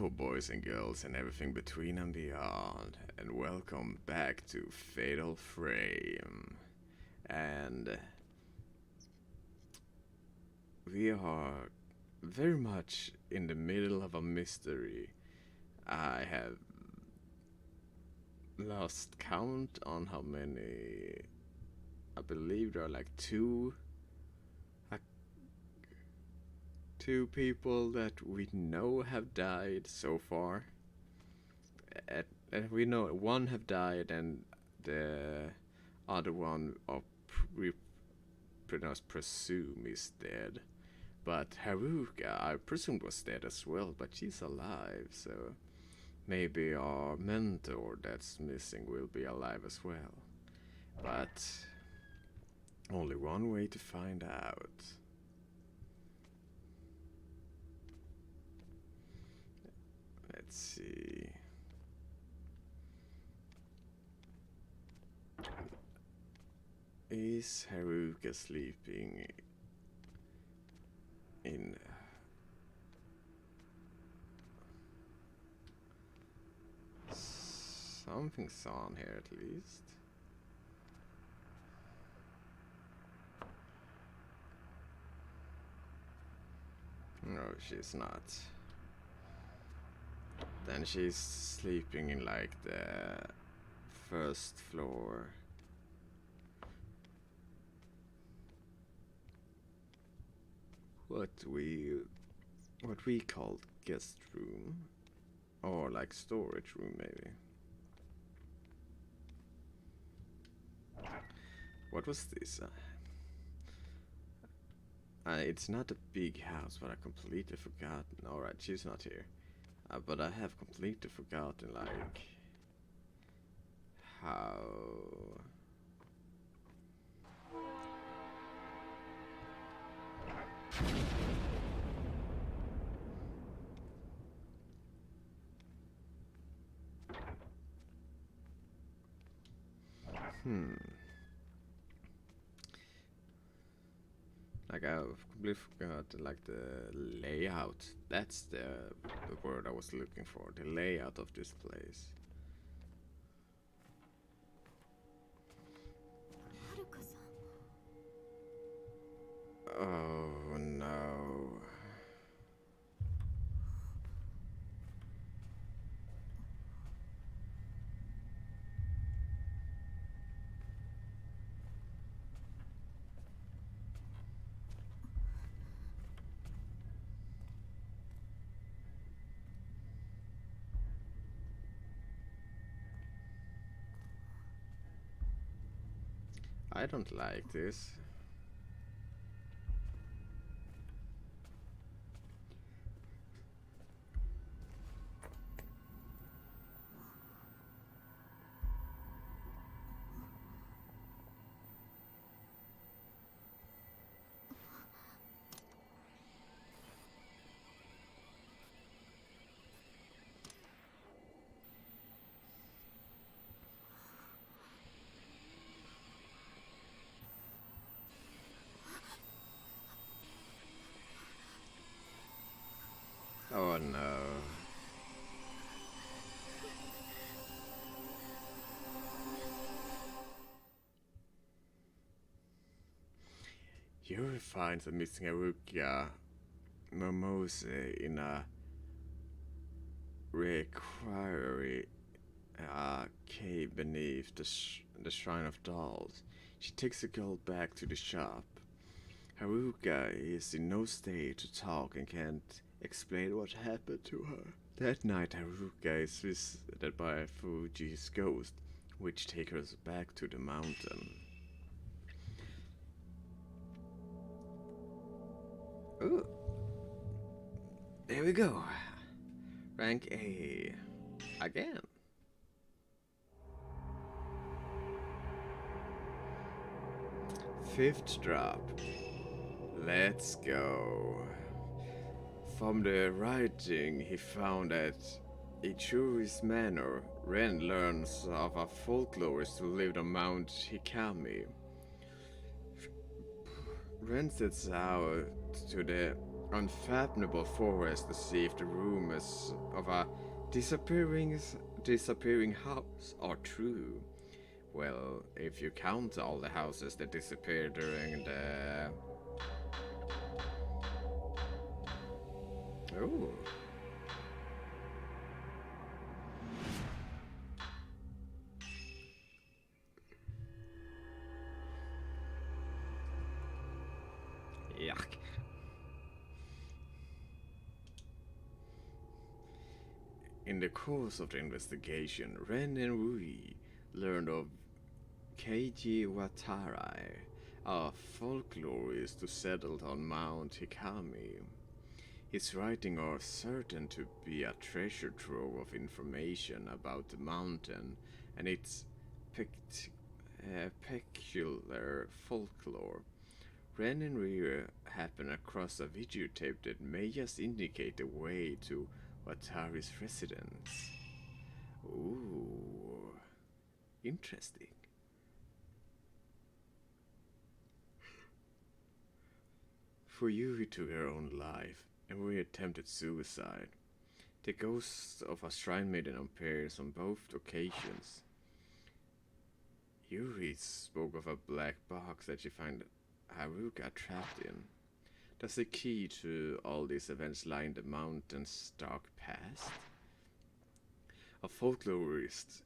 Hello, boys and girls, and everything between and beyond, and welcome back to Fatal Frame. And we are very much in the middle of a mystery. I have lost count on how many. I believe there are like uh, two people that we know have died so far. We know one have died, and the other one we pretty much presume is dead. But Haruka, I presume, was dead as well, but she's alive, so maybe our mentor that's missing will be alive as well. But only one way to find out. Let's see. Is Haruka sleeping in something's on here at least? No, she's not. Then she's sleeping in like the first floor. What we called guest room, or like storage room maybe. What was this? It's not a big house, but I completely forgotten. Alright, she's not here. But I have completely forgotten, like, how... Like, I've completely forgot, like, the layout. That's the word I was looking for. The layout of this place. Oh, no. I don't like this. Oh no. Yuri finds a missing Haruka Momose in a requirey cave beneath the Shrine of Dolls. She takes the girl back to the shop. Haruka is in no state to talk and can't explain what happened to her. That night, Haruka is visited by Fuji's ghost, which takes her back to the mountain. Ooh. There we go. Rank A. Again. Fifth drop. Let's go. From the writing, he found that Ichuri's manor, Ren learns of a folklorist who lived on Mount Hikami. Ren sets out to the unfathomable forest to see if the rumors of a disappearing house are true. Well, if you count all the houses that disappeared during the... Oh. Yuck. In the course of the investigation, Ren and Rui learned of Keiji Watarai, a folklorist who settled on Mount Hikami. His writings are certain to be a treasure trove of information about the mountain and its peculiar folklore. Ren and Rui happen across a videotape that may just indicate the way to Watari's residence. Ooh, interesting. For Yui took her own life, and Rui attempted suicide. The ghost of a shrine maiden appears on both occasions. Yuri spoke of a black box that she found Haruka trapped in. Does the key to all these events lie in the mountain's dark past? A folklorist,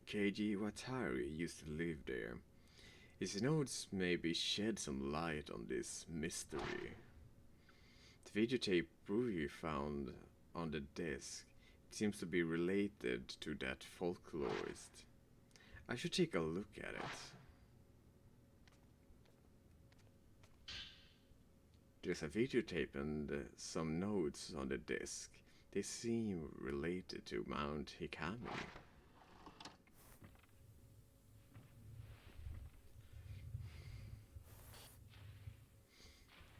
Keiji Watari, used to live there. His notes maybe shed some light on this mystery. The videotape Rui found on the desk seems to be related to that folklorist. I should take a look at it. There's a videotape and some notes on the desk. They seem related to Mount Hikami.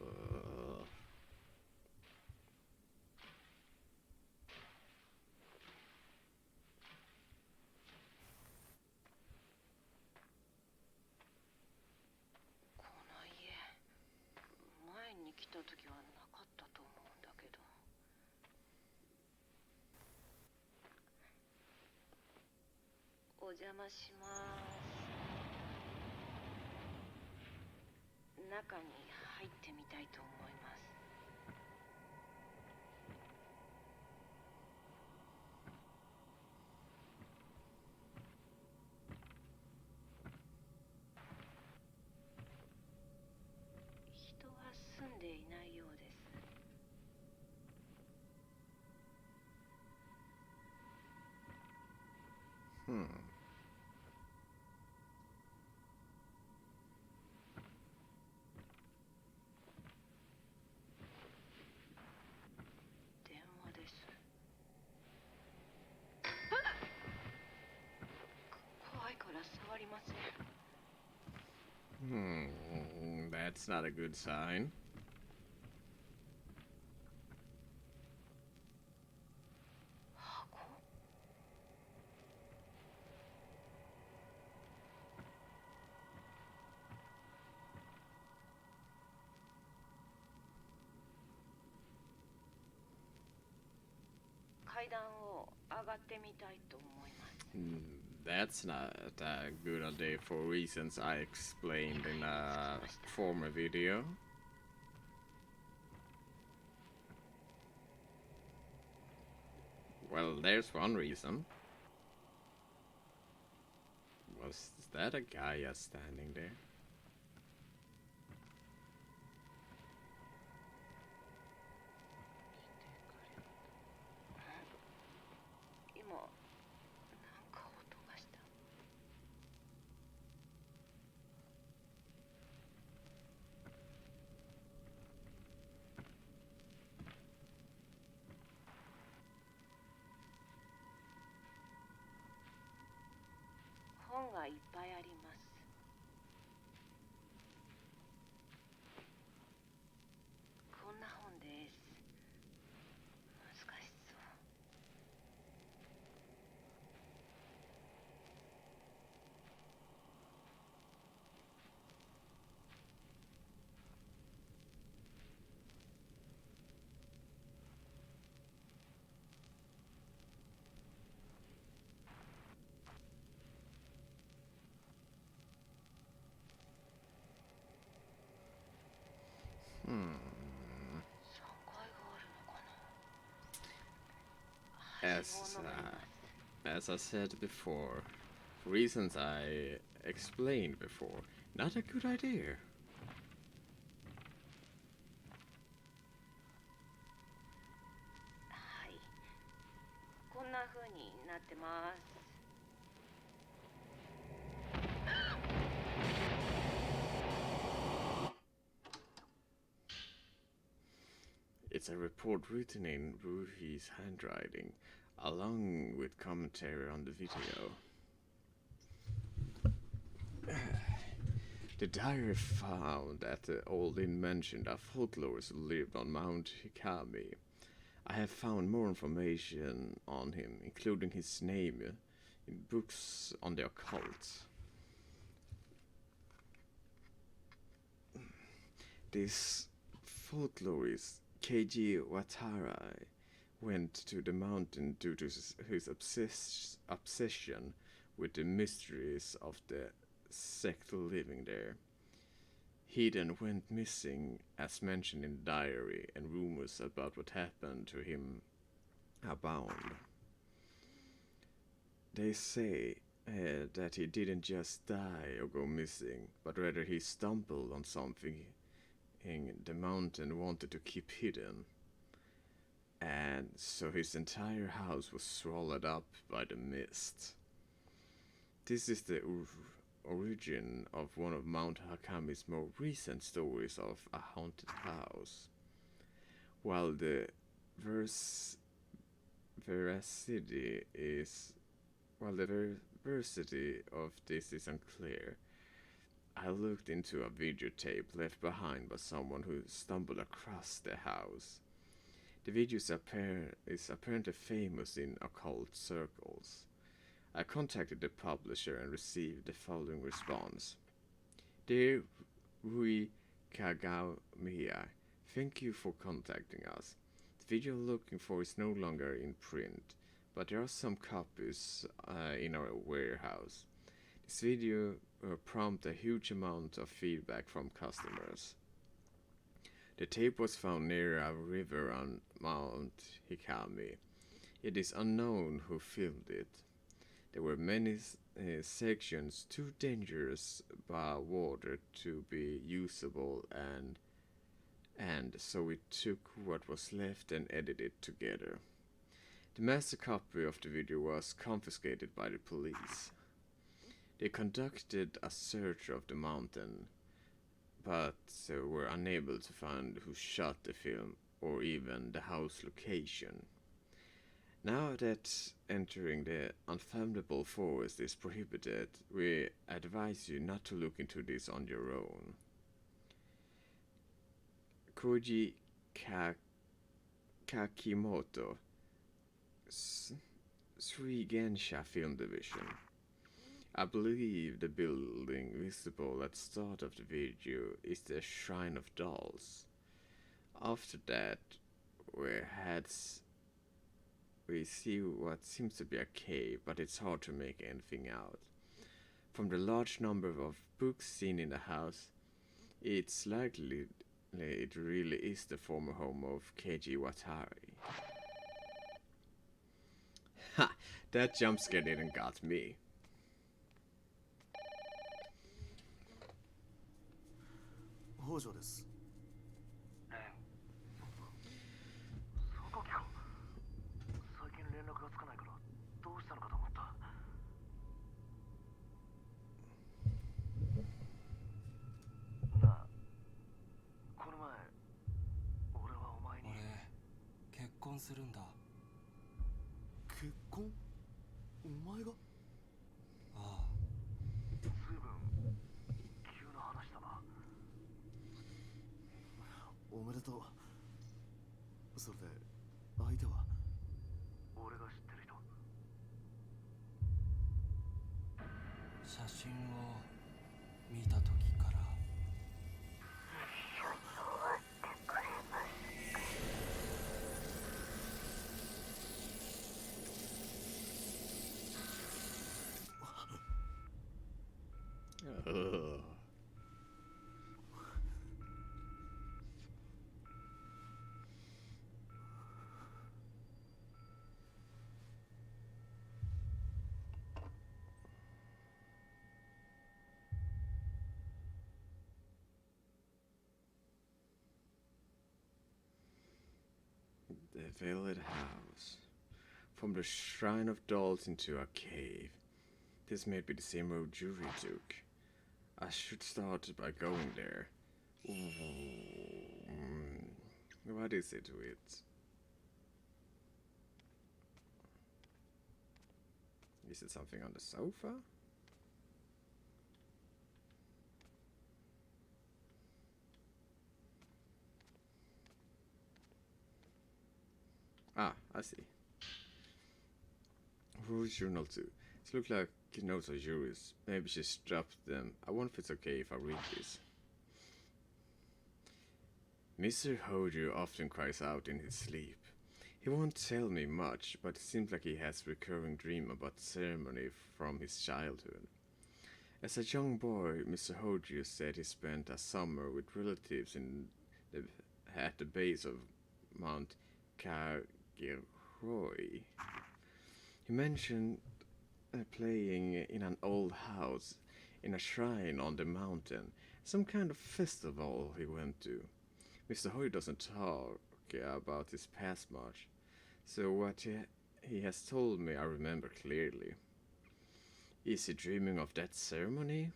Uh, 来た時はなかったと思うんだけど。お邪魔します。中に入ってみたいと思います。人は住んでいないようです。電話です。怖いから触りません。That's not a good sign. That's not a good idea for reasons I explained in a former video. Well, there's one reason. Was that a guy just standing there? Hmm. 3階があるのかな。はし As ごを登ります。 as I said before, for reasons I explained before, not a good idea. はい、こんな風になってます。 It's a report written in Rui's handwriting, along with commentary on the video. The diary found that the old inn mentioned a folklorist who lived on Mount Hikami. I have found more information on him, including his name, in books on the occult. This folklorist, Keiji Watarai, went to the mountain due to his obsession with the mysteries of the sect living there. He then went missing, as mentioned in the diary, and rumors about what happened to him abound. They say that he didn't just die or go missing, but rather he stumbled on something the mountain wanted to keep hidden. And so his entire house was swallowed up by the mist. This is the origin of one of Mount Hakami's more recent stories of a haunted house. While the veracity is while the veracity of this is unclear, I looked into a videotape left behind by someone who stumbled across the house. The video is apparently famous in occult circles. I contacted the publisher and received the following response. Dear Rui Kagamiya, thank you for contacting us. The video looking for is no longer in print, but there are some copies in our warehouse. This video prompted a huge amount of feedback from customers. The tape was found near a river on Mount Hikami. It is unknown who filmed it. There were many sections too dangerous by water to be usable, and so we took what was left and edited it together. The master copy of the video was confiscated by the police. They conducted a search of the mountain, but were unable to find who shot the film or even the house location. Now that entering the unfathomable forest is prohibited, we advise you not to look into this on your own. Koji Kakimoto, Suigensha Film Division. I believe the building visible at the start of the video is the Shrine of Dolls. After that, we see what seems to be a cave, but it's hard to make anything out. From the large number of books seen in the house, it's likely it really is the former home of Keiji Watari. Ha! That jump scare didn't got me. 北条です。レン、榊か。最近連絡がつかないからどうしたのかと思った。なあ、この前俺はお前に。俺結婚するんだ。結婚？お前が？ああ。随分急な話だな。おめでとう。それで相手は？俺が知ってる人。写真を見た時から。The village house. From the shrine of dolls into a cave. This may be the same road Yuri took. I should start by going there. What is it with? Is it something on the sofa? Ah, I see. Rui's journal too. It looks like notes of Yuri's. Maybe she's dropped them. I wonder if it's okay if I read this. Mr. Hojo often cries out in his sleep. He won't tell me much, but it seems like he has a recurring dream about the ceremony from his childhood. As a young boy, Mr. Hojo said he spent a summer with relatives at the base of Mount Kagiroi. He mentioned playing in an old house in a shrine on the mountain, some kind of festival he went to. Mr. Hoy doesn't talk about his past much, so what he has told me I remember clearly. Is he dreaming of that ceremony?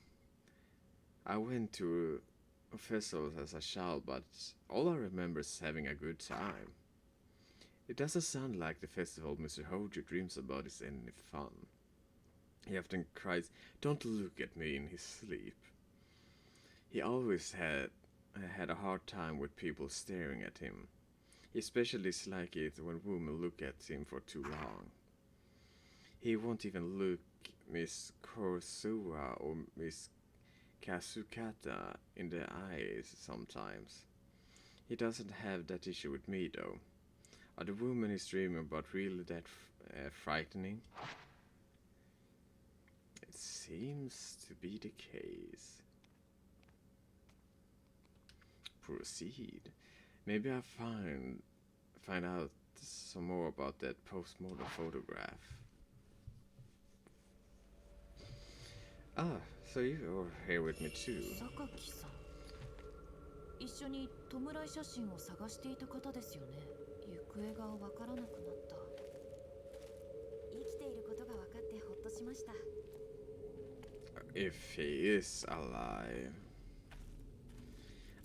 I went to a festival as a child, but all I remember is having a good time. It doesn't sound like the festival Mr. Hojo dreams about is any fun. He often cries, "Don't look at me," in his sleep. He always had a hard time with people staring at him. He especially dislikes it when women look at him for too long. He won't even look Miss Korsua or Miss Kasukata in the eyes sometimes. He doesn't have that issue with me though. Are the women he's dreaming about really that frightening? It seems to be the case. Proceed. Maybe I'll find out some more about that postmortem photograph. Ah, so you're here with me too. 榊さん、一緒に弔い写真を探していた方ですよね。行方がわからなくなった。生きていることが分かってほっとしました。 If he is alive.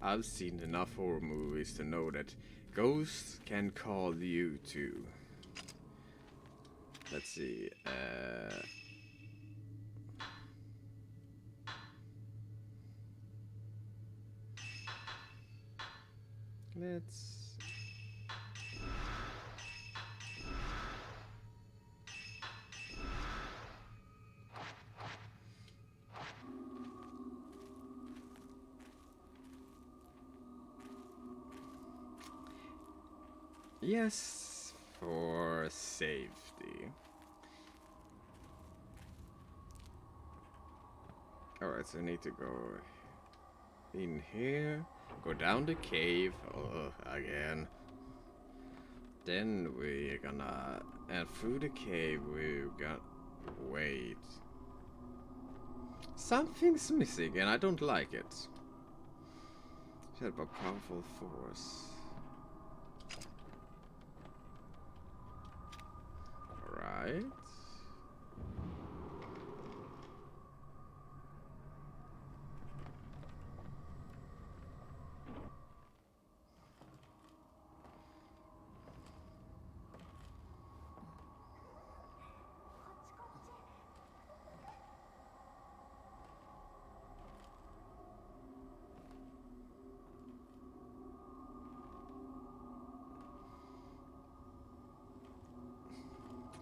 I've seen enough horror movies to know that ghosts can call you too. Let's see. Let's. Yes, for safety. Alright, so I need to go in here, go down the cave, again. Then we're gonna, and through the cave we're gonna, wait. Something's missing and I don't like it. Shut up, powerful force. Alright.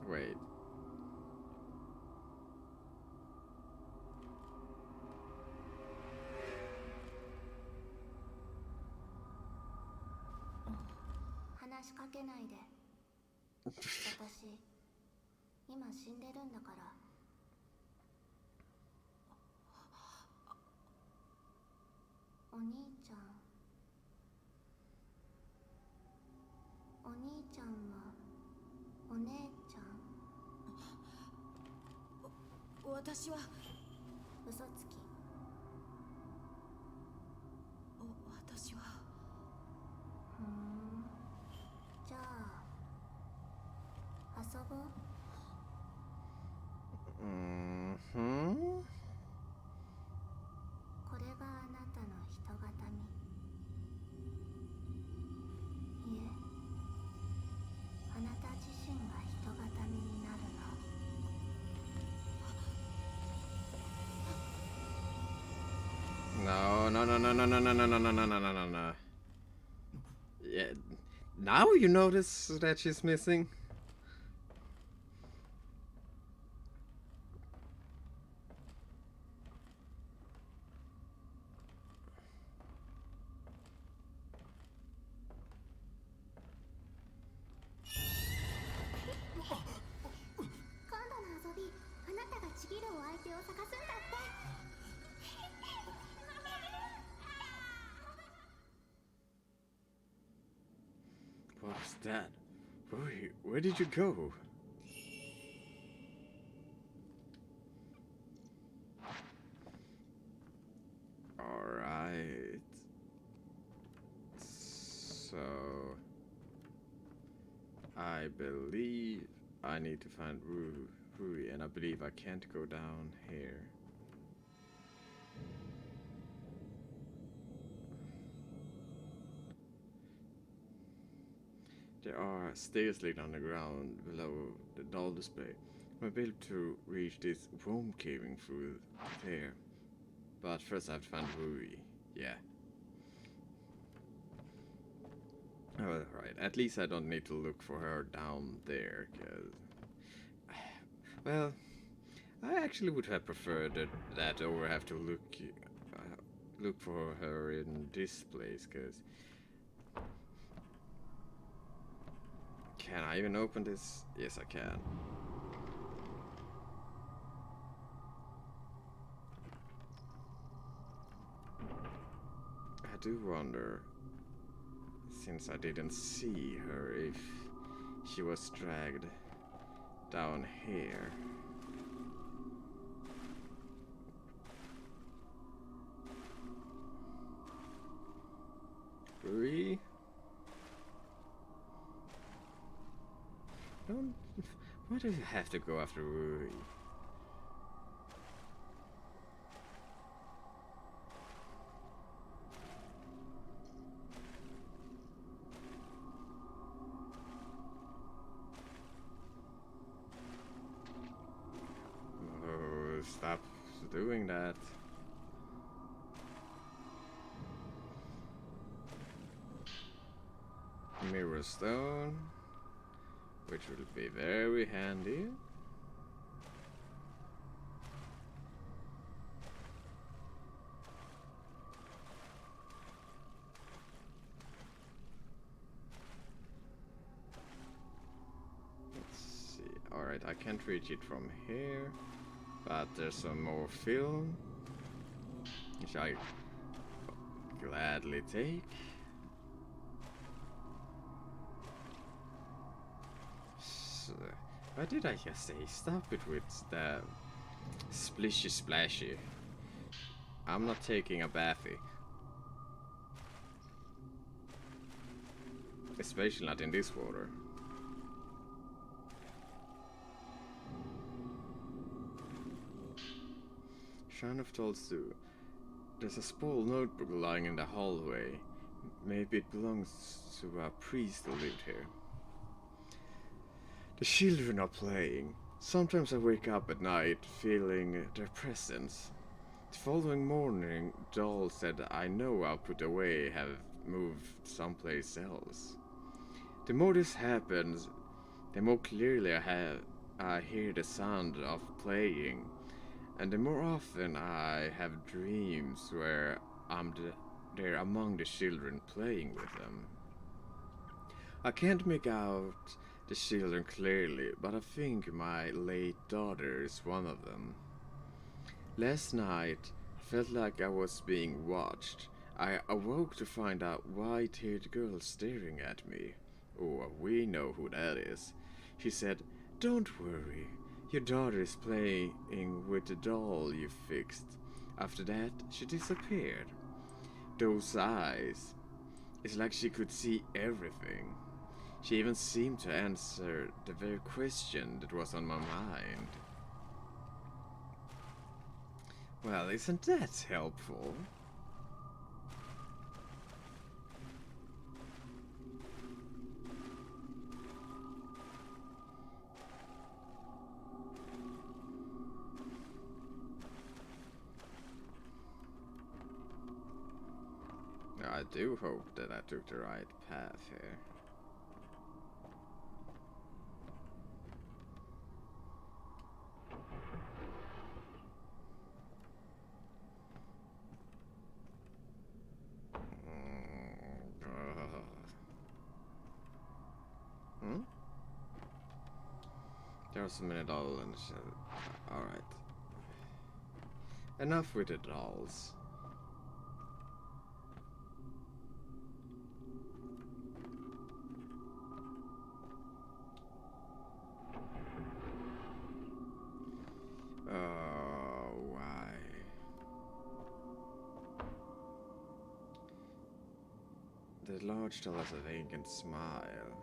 Wait. Mm-hmm. これがあなたの人形見。いえ、あなた自身が人形見になるの。 No, no, no, no, no, no, no, no, no, no, no, no, no, no. Yeah. Now you notice that she's missing? What was that? Where did you go? Alright. So I believe I need to find Rui, and I believe I can't go down here. There are stairs leading on the ground below the doll display. I might be able to reach this room caving through there. But first I have to find Rui. Yeah. Alright, at least I don't need to look for her down there, cause... Well, I actually would have preferred that over have to look for her in this place, cause... Can I even open this? Yes, I can. I do wonder, since I didn't see her, if she was dragged down here. Rui? Don't... Why do you have to go after Rui? Oh, stop doing that. Mirror stone, which will be very handy. Let's see. Alright, I can't reach it from here, but there's some more film, which I gladly take. Why did I just say stop it with the splishy splashy? I'm not taking a bathy. Especially not in this water. Shrine of Tolsu. There's a small notebook lying in the hallway. Maybe it belongs to a priest who lived here. The children are playing. Sometimes I wake up at night feeling their presence. The following morning, doll said I know I'll put away, have moved someplace else. The more this happens, the more clearly I hear the sound of playing, and the more often I have dreams where I'm there among the children playing with them. I can't make out the children clearly, but I think my late daughter is one of them. Last night, I felt like I was being watched. I awoke to find a white-haired girl staring at me. Oh, we know who that is. She said, "Don't worry, your daughter is playing with the doll you fixed." After that, she disappeared. Those eyes, it's like she could see everything. She even seemed to answer the very question that was on my mind. Well, isn't that helpful? I do hope that I took the right path here. There's a minute all and alright. Enough with the dolls. Why? The large doll has a vacant smile.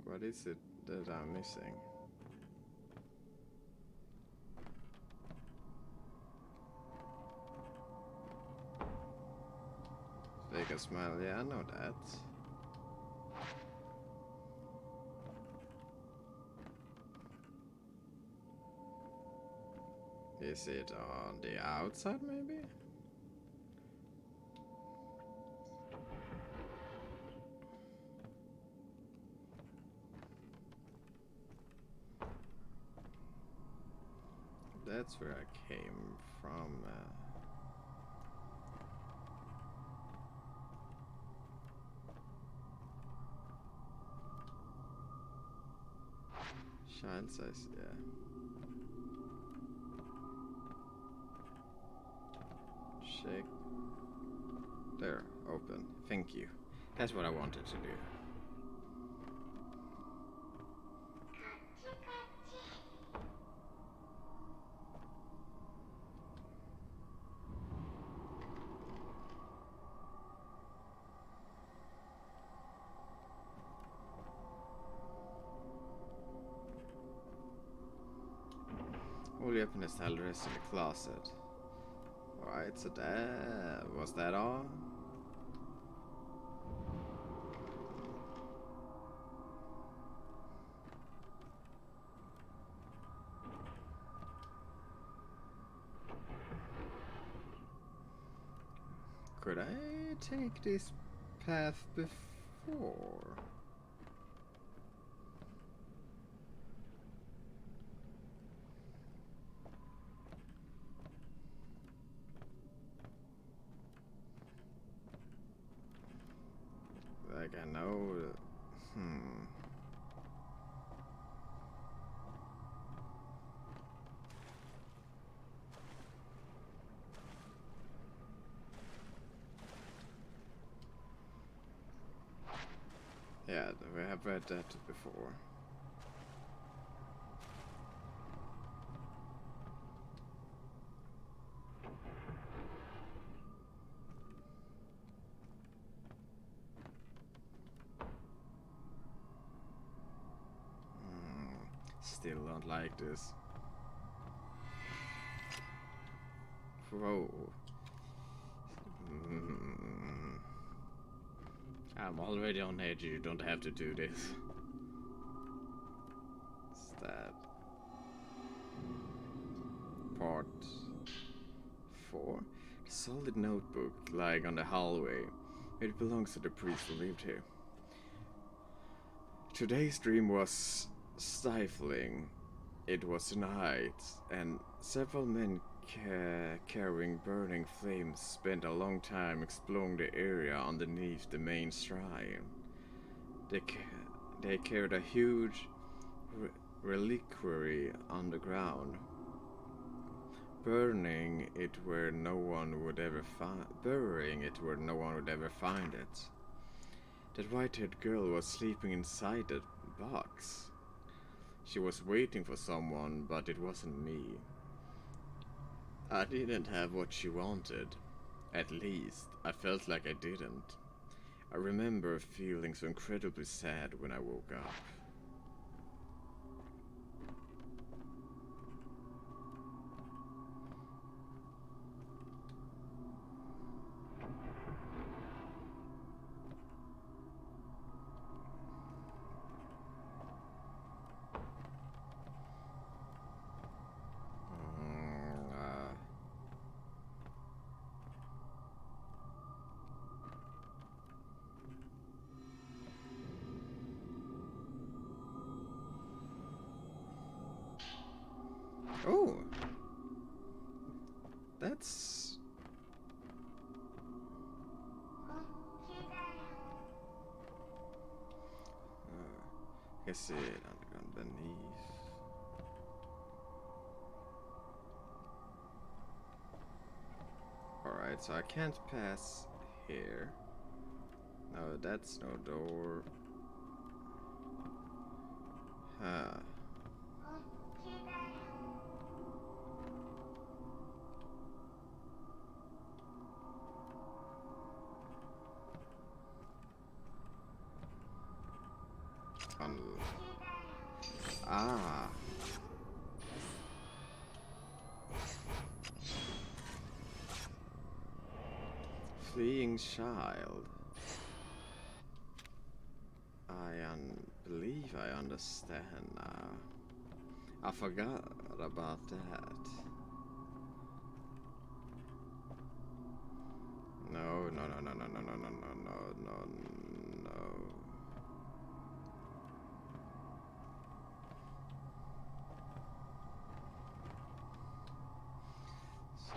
What is it that I'm missing? Vacant smile, yeah, I know that. Is it on the outside, maybe? That's where I came from. Child size, yeah. Shake. There, open. Thank you. That's what I wanted to do. All the weapons still rest in the closet. Alright, so that was that all? Could I take this path before? Like I know, Yeah, we have read that before. Still don't like this. Whoa. I'm already on edge, you don't have to do this. What's that? Part 4? A solid notebook lying on the hallway. It belongs to the priest who lived here. Today's dream was stifling. It was night, and several men carrying burning flames spent a long time exploring the area underneath the main shrine. They carried a huge reliquary underground, burying it where no one would ever find it. That white-haired girl was sleeping inside that box. She was waiting for someone, but it wasn't me. I didn't have what she wanted. At least, I felt like I didn't. I remember feeling so incredibly sad when I woke up. Oh, that's I can see it underground beneath. Alright, so I can't pass here. No, that's no door. Huh. Ah. Fleeing child. Believe I understand now. I forgot about that. No. So,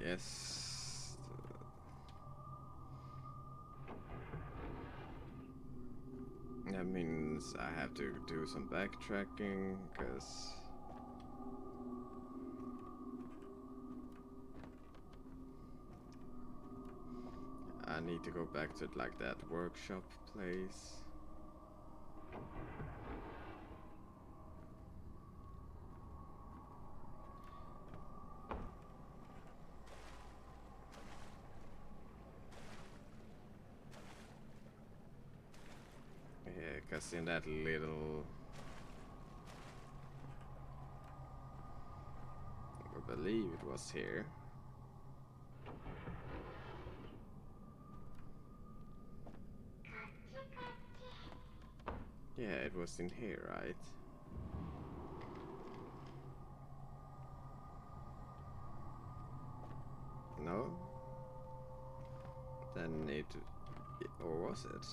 yes. That means I have to do some backtracking, because I need to go back to like that workshop place. Yeah, because in that little... I believe it was here. Yeah, it was in here, right? No? Then it... or was it?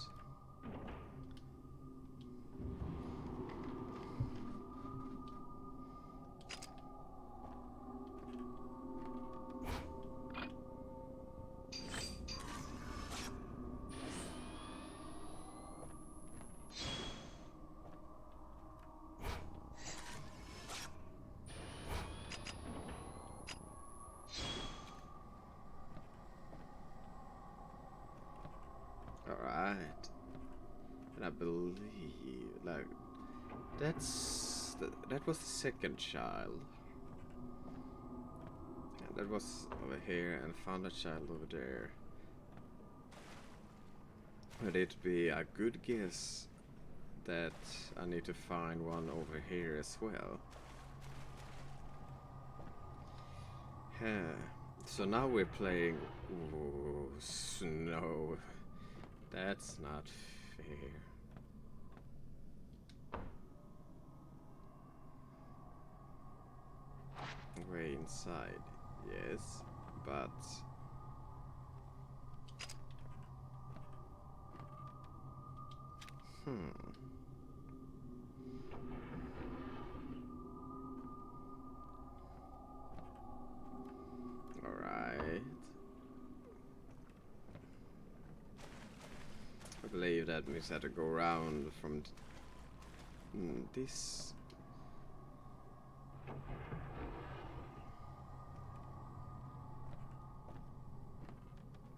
Alright. And I believe, like, that was the second child. And that was over here, and found a child over there. Would it be a good guess that I need to find one over here as well? So now we're playing... Ooh, snow. That's not fair. Way inside, yes, but... Alright. I believe that means I have to go around from this.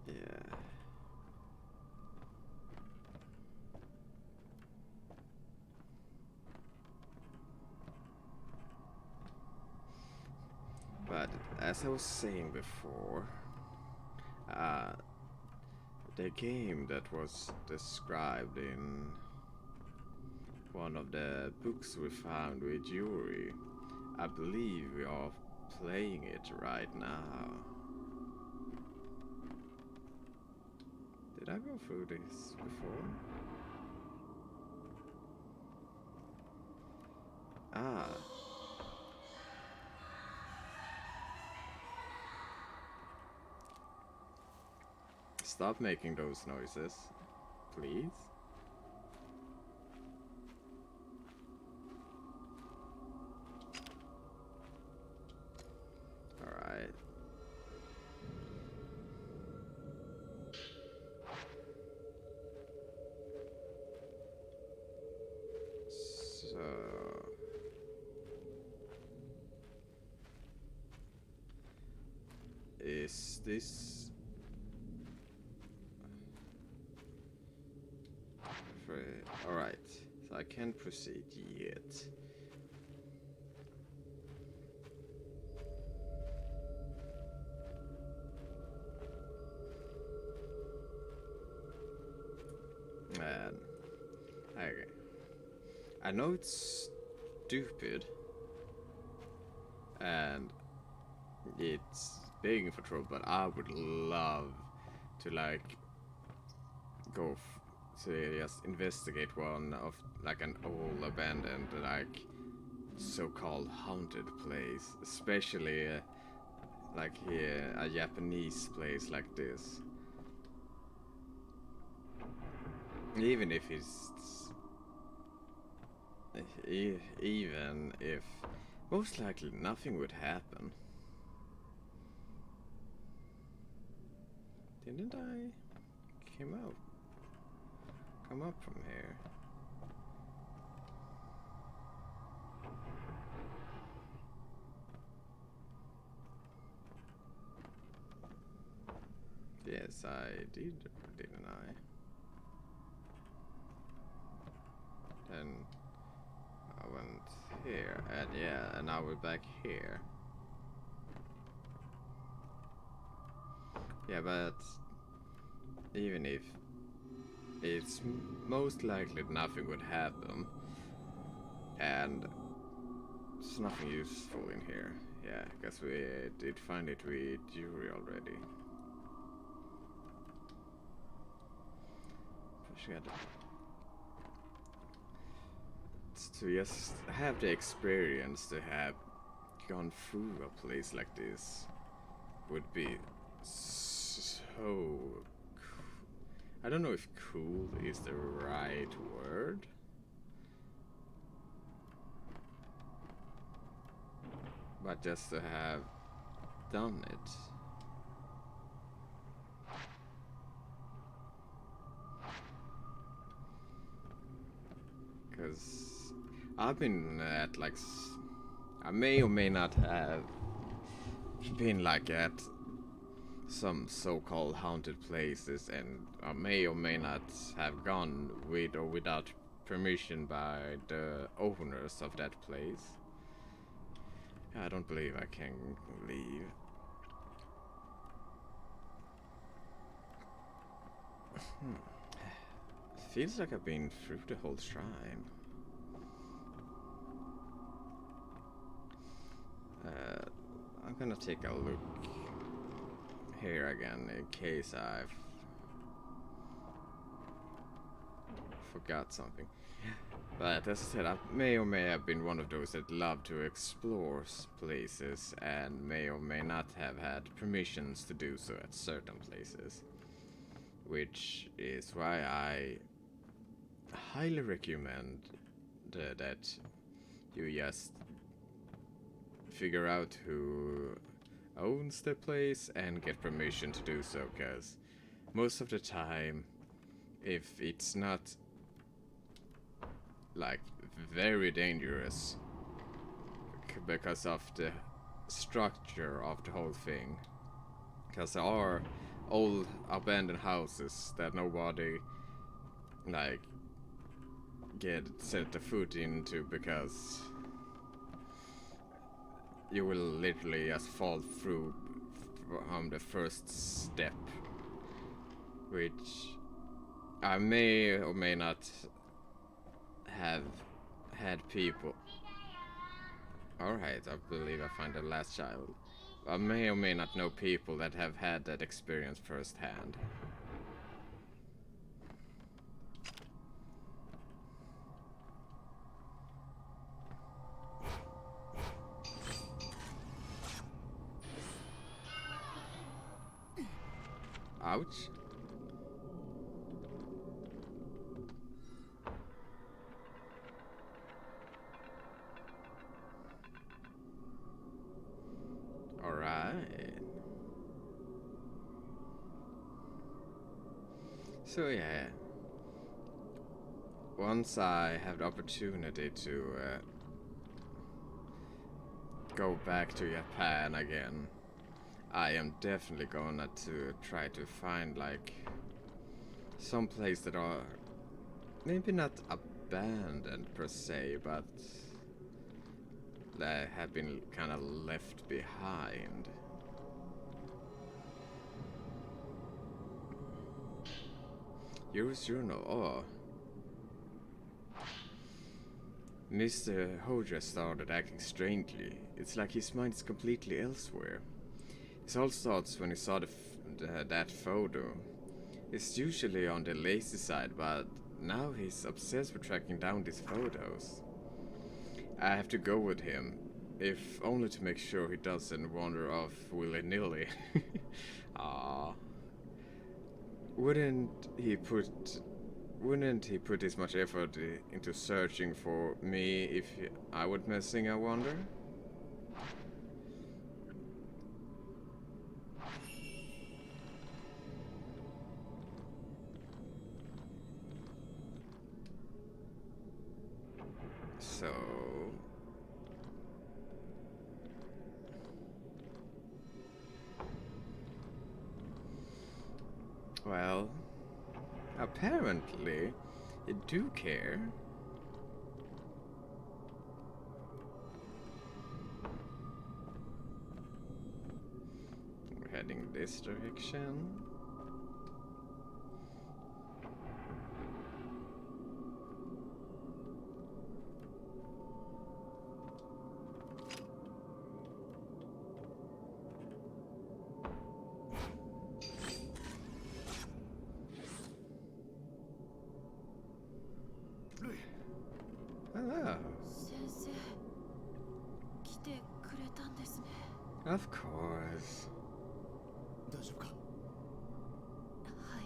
Yeah. as I was saying before, the game that was described in one of the books we found with Yuri, I believe we are playing it right now. Did I go through this before? Ah. Stop making those noises, please. Alright. So... is this... Alright, so I can't proceed yet. Man, okay. I know it's stupid, and it's begging for trouble, but I would love to like go to just investigate one of like an old abandoned like so-called haunted place, especially like here a Japanese place like this. Even if it's even if most likely nothing would happen. Didn't I come up from here? Yes, I did, didn't I? Then I went here, and yeah, and now we're back here. Yeah, but even if it's most likely nothing would happen, and there's nothing useful in here. Yeah, because we did find it with Yuri already. To just have the experience to have gone through a place like this would be so cool. I don't know if cool is the right word. But just to have done it. Because I've been at like... I may or may not have been like at some so-called haunted places, and I may or may not have gone with or without permission by the owners of that place. I don't believe I can leave. Feels like I've been through the whole shrine. I'm gonna take a look here again in case I've forgot something. But as I said, I may or may have been one of those that love to explore places and may or may not have had permissions to do so at certain places. Which is why I highly recommend that you just figure out who owns the place and get permission to do so, because most of the time, if it's not like very dangerous because of the structure of the whole thing, because there are old abandoned houses that nobody like set the foot into because you will literally just fall through from the first step, which I may or may not have had people. Alright, I believe I find the last child. I may or may not know people that have had that experience firsthand. Ouch. Alright. So yeah. Once I have the opportunity to go back to Japan again, I am definitely gonna to try to find like some place that are maybe not abandoned per se, but that have been kind of left behind. Yours journal. Oh. Mr. Hoja started acting strangely. It's like his mind is completely elsewhere. His whole thoughts when he saw that photo. It's usually on the lazy side, but now he's obsessed with tracking down these photos. I have to go with him, if only to make sure he doesn't wander off willy-nilly. Ah, wouldn't he put this much effort into searching for me if I went missing, I wonder? So... well, apparently, you do care. We're heading this direction. Hello. 先生、来てくれたんですね。 Of course. 大丈夫か？はい。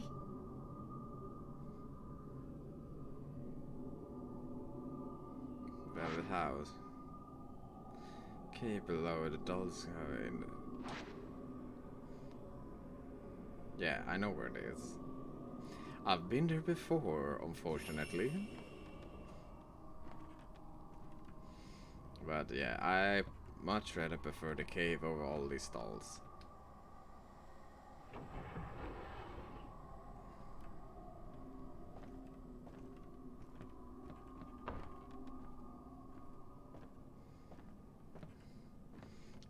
Velvet house. Okay, below the dolls are in. Yeah, I know where it is. I've been there before, unfortunately. But yeah, I much rather prefer the cave over all these dolls.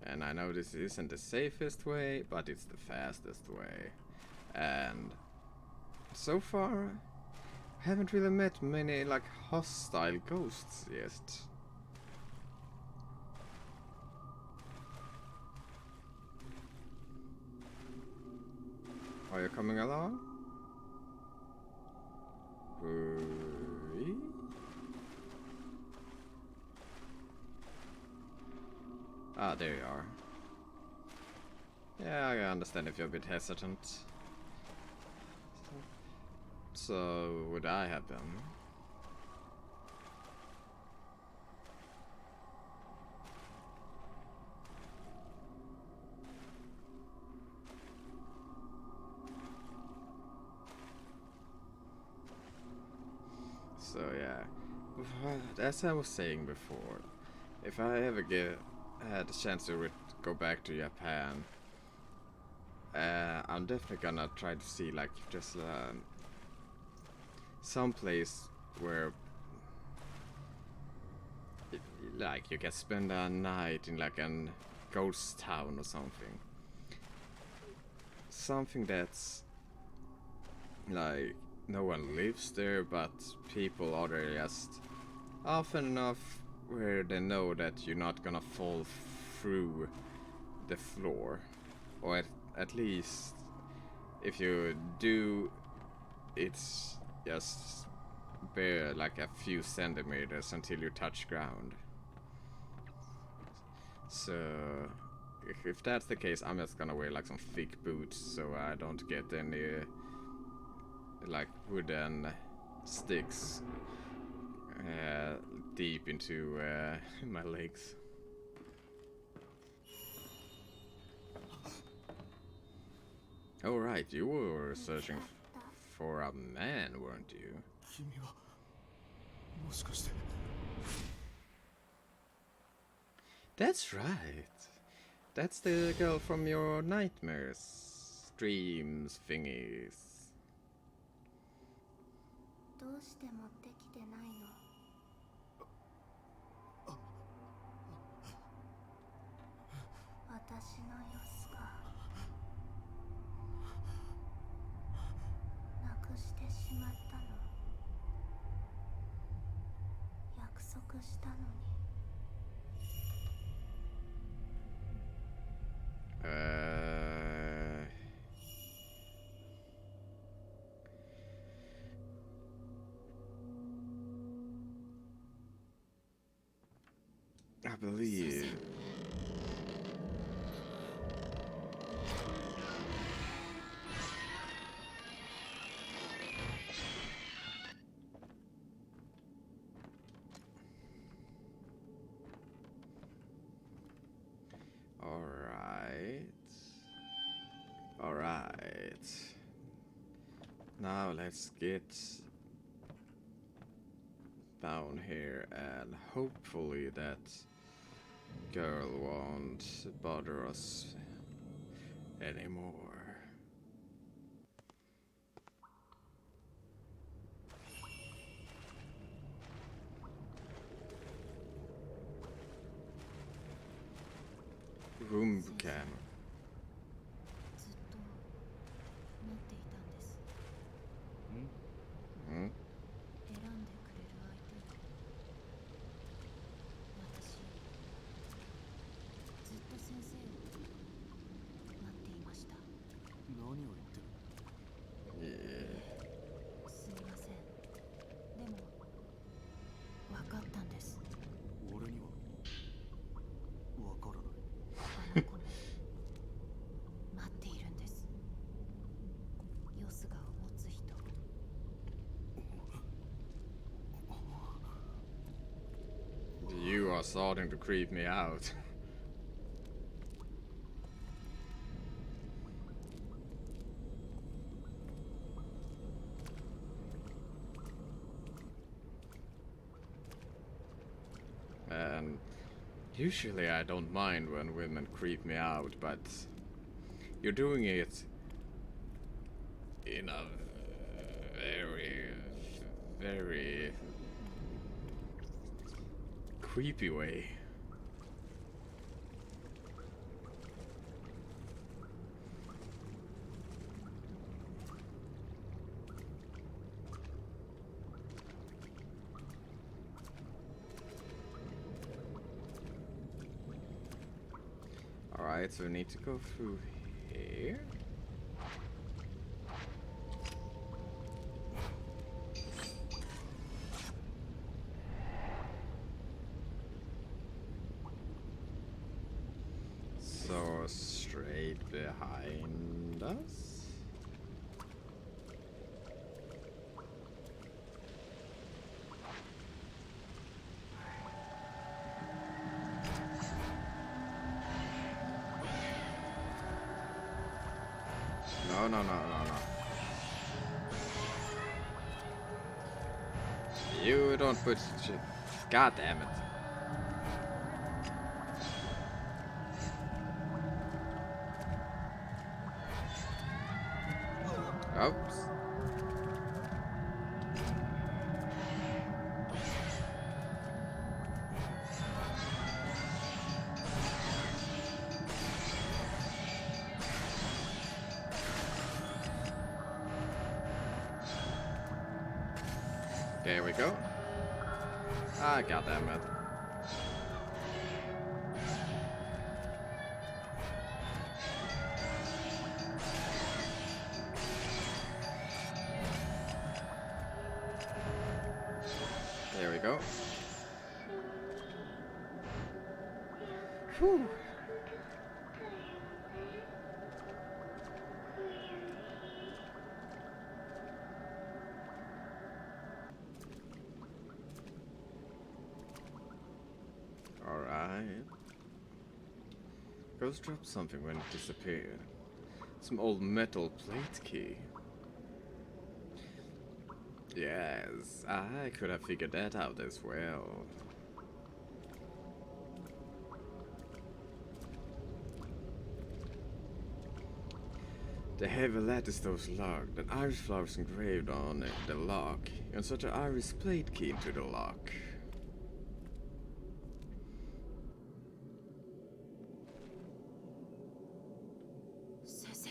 And I know this isn't the safest way, but it's the fastest way. And so far, I haven't really met many like hostile ghosts yet. Are you coming along? Rui? Ah, there you are. Yeah, I understand if you're a bit hesitant. So, would I have them? So yeah, as I was saying before, if I ever had a chance to go back to Japan, I'm definitely gonna try to see like just some place where, like you can spend a night in like an ghost town or something. Something that's like no one lives there, but people are there just often enough where they know that you're not gonna fall through the floor, or at least if you do, it's just bare like a few centimeters until you touch ground. So if that's the case, I'm just gonna wear like some thick boots so I don't get any like wooden sticks deep into my legs. Oh right, you were searching for a man, weren't you? 君はもしかして That's right. That's the girl from your nightmares, dreams, thingies. どうして持ってきてないの？私の様子がなくしてしまったの。約束したのに。I believe. Alright. Now let's get down here and hopefully that girl won't bother us anymore. Room cam. ずっと待っていたんです。 Hmm? 選んでくれる相手を。私ずっと先生を待っていました。何を言ってる Yeah. すみません。でも分かったんです。俺にはわからない あの子も待っているんです。ヨスガを持つ人。 You are starting to creep me out. And usually I don't mind when women creep me out, but you're doing it in a very creepy way. Alright, so we need to go through here. So straight behind us. No. You don't put shit. God damn it. Oops. There we go. Ah, goddammit. There we go. Whew. Alright. Ghost dropped something when it disappeared. Some old metal plate key. Yes, I could have figured that out as well. The heavy lattice doors locked, and iris flowers engraved on the lock. Insert an iris plate key into the lock. Sensei.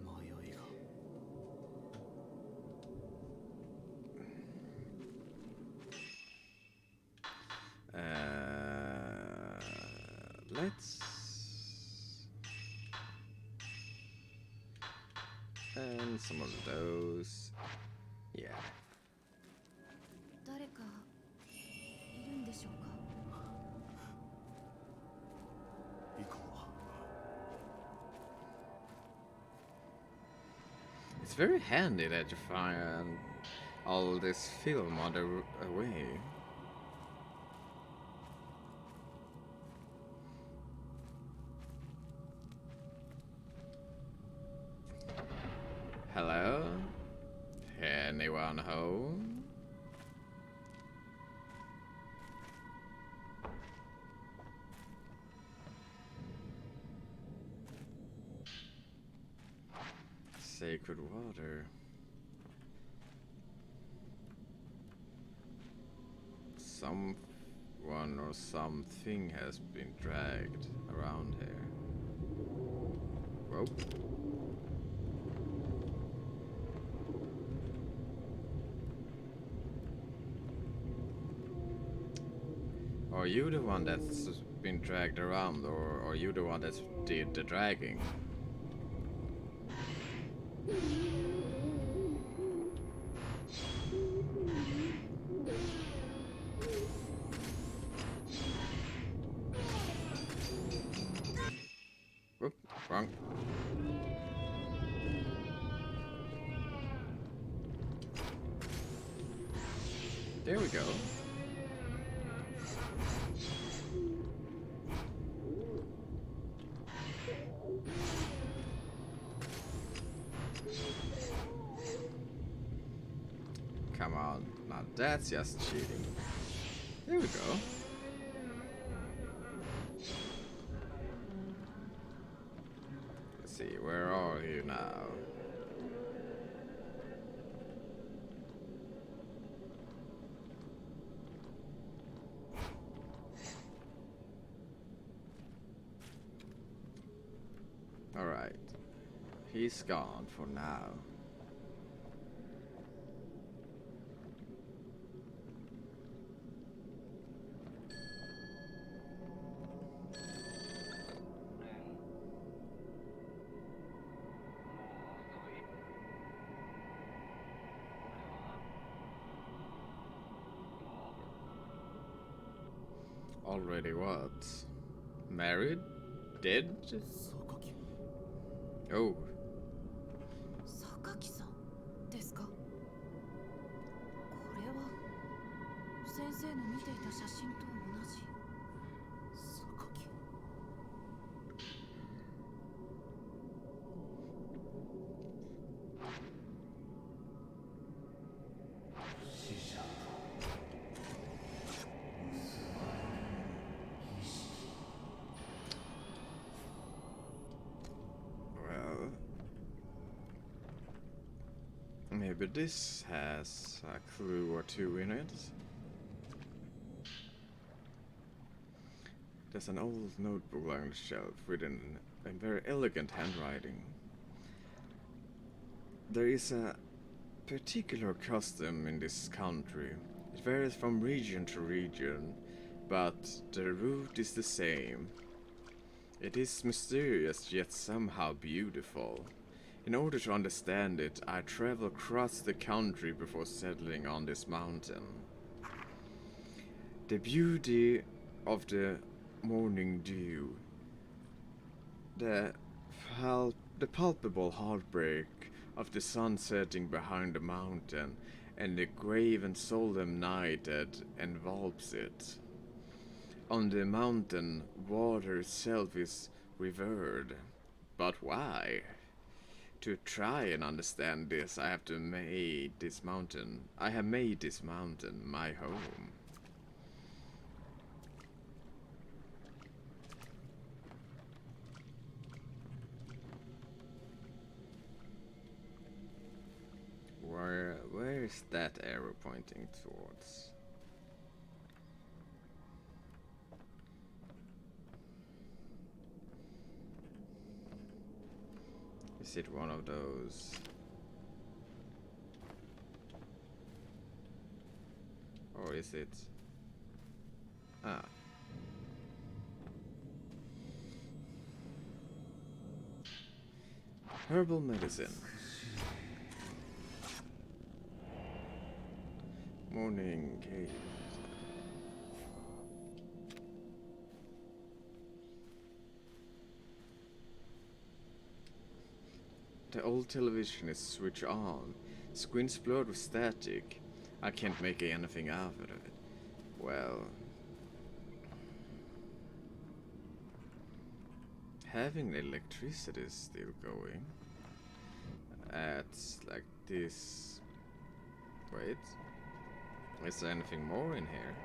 迷いが Let's... And some of those. Yeah. 誰かいるんでしょうか。行こ It's very handy that you find all this film on the way. Hello? Anyone home? Sacred water. Someone or something has been dragged around here. Whoa. Are you the one that's been dragged around, or are you the one that did the dragging? Whoop, wrong. There we go. Come on, now that's just cheating. There we go. Let's see, where are you now? Alright. He's gone for now. Already what? Married? Dead? 榊 Oh, 榊さんですか。これは先生の見ていた写真と同じ。榊 well. Maybe this has a clue or two in it. There's an old notebook on the shelf written in very elegant handwriting. There is a particular custom in this country. It varies from region to region, but the root is the same. It is mysterious yet somehow beautiful. In order to understand it, I travel across the country before settling on this mountain. The beauty of the morning dew, the palpable heartbreak of the sun setting behind the mountain, and the grave and solemn night that envelops it. On the mountain, water itself is revered. But why? To try and understand this, I have made this mountain my home. Where is that arrow pointing towards? Is it one of those? Or is it? Ah. Herbal medicine. Morning cave. The old television is switched on. Screen's blurred with static. I can't make anything out of it. Well, having the electricity is still going. It's like this. Wait. Is there anything more in here?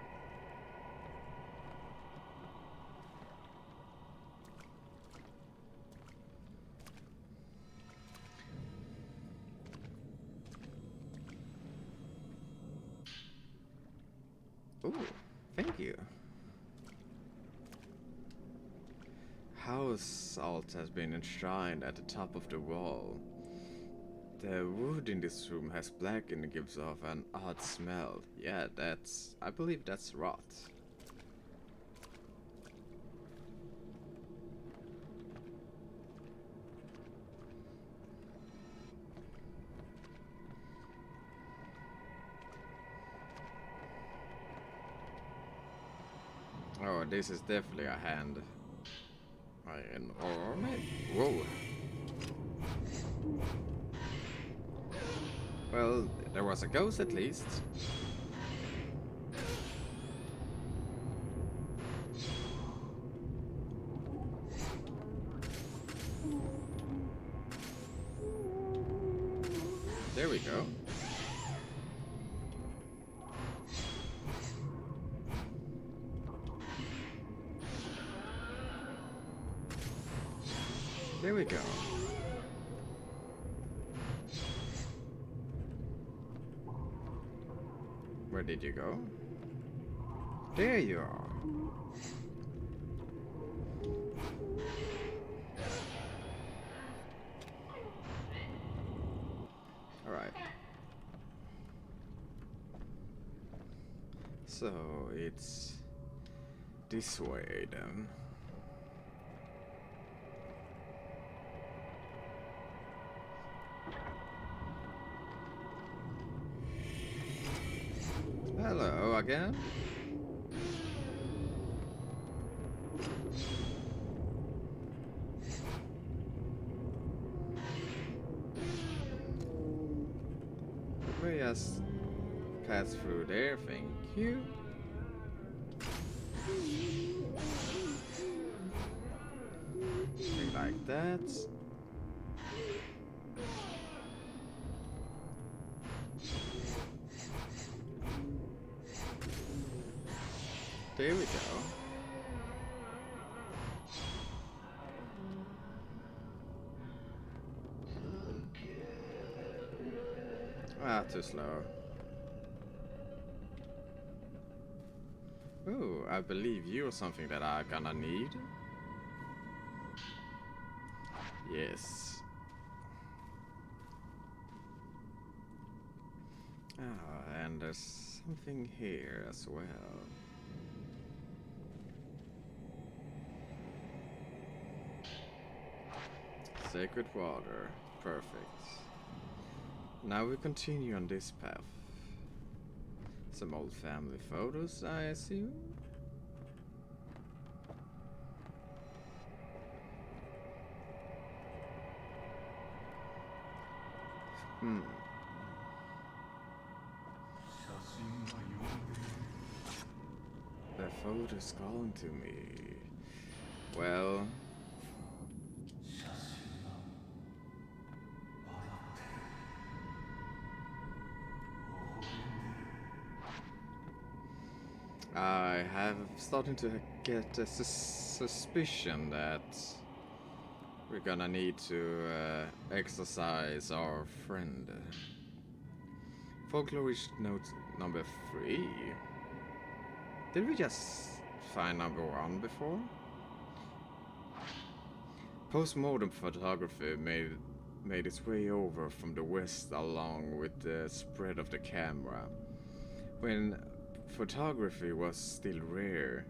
Ooh, thank you. House salt has been enshrined at the top of the wall. The wood in this room has blackened and gives off an odd smell. Yeah, I believe that's rot. Oh, this is definitely a hand. An arm? Whoa. Well, there was a ghost at least. There we go. There we go. Where did you go? There you are. All right. So it's this way then. Hello again. We just pass through there, thank you. Something like that. There we go. Ah, too slow. Ooh, I believe you're something that I'm gonna need. Yes. Ah, and there's something here as well. Sacred water. Perfect. Now we continue on this path. Some old family photos, I assume? The photo's calling to me. Well, I have starting to get a suspicion that we're gonna need to exercise our friend. Folklorish note number 3. Did we just find number 1 before? Postmodern photography made its way over from the West along with the spread of the camera. When photography was still rare,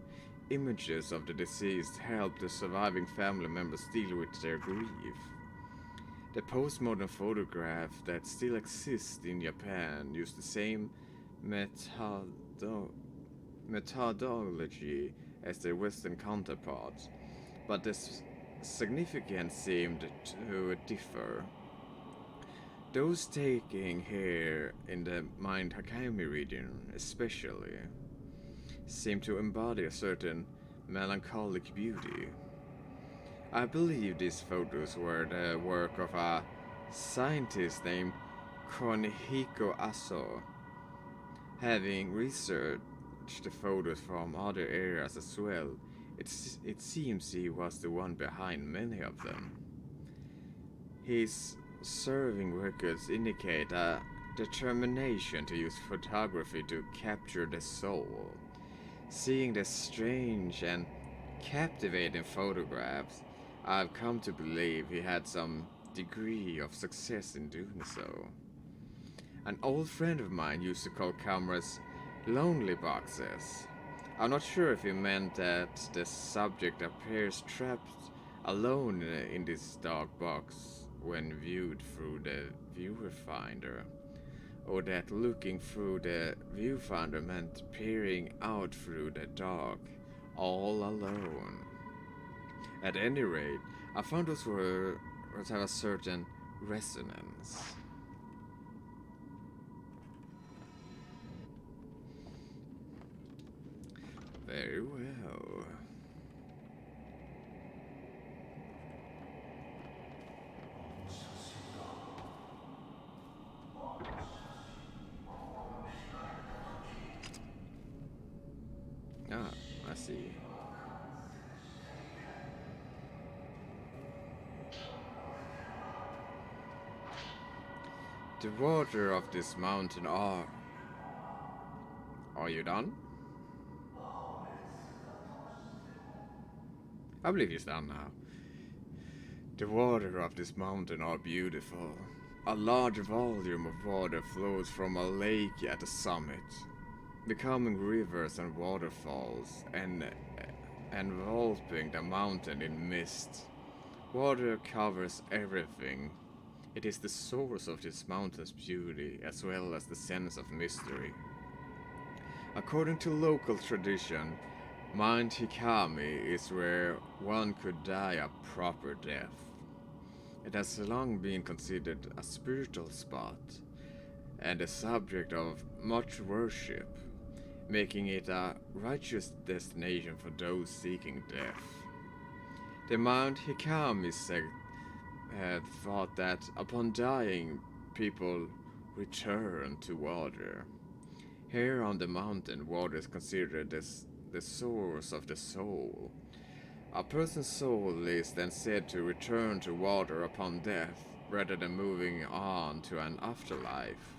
images of the deceased helped the surviving family members deal with their grief. The postmodern photograph that still exists in Japan use the same methodology as their Western counterparts, but the significance seemed to differ. Those taken here in the Mind Hakami region especially seem to embody a certain melancholic beauty. I believe these photos were the work of a scientist named Konihiko Aso. Having researched the photos from other areas as well, it seems he was the one behind many of them. His serving records indicate a determination to use photography to capture the soul. Seeing the strange and captivating photographs, I've come to believe he had some degree of success in doing so. An old friend of mine used to call cameras lonely boxes. I'm not sure if he meant that the subject appears trapped alone in this dark box when viewed through the viewer finder, or that looking through the viewfinder meant peering out through the dark, all alone. At any rate, I found those words have a certain resonance. Very well. Ah, I see. The water of this mountain are... Are you done? I believe he's done now. The water of this mountain are beautiful. A large volume of water flows from a lake at the summit, becoming rivers and waterfalls, and enveloping the mountain in mist. Water covers everything. It is the source of this mountain's beauty as well as the sense of mystery. According to local tradition, Mount Hikami is where one could die a proper death. It has long been considered a spiritual spot and a subject of much worship, making it a righteous destination for those seeking death. The Mount Hikami sect thought that upon dying, people return to water. Here on the mountain, water is considered the source of the soul. A person's soul is then said to return to water upon death, rather than moving on to an afterlife.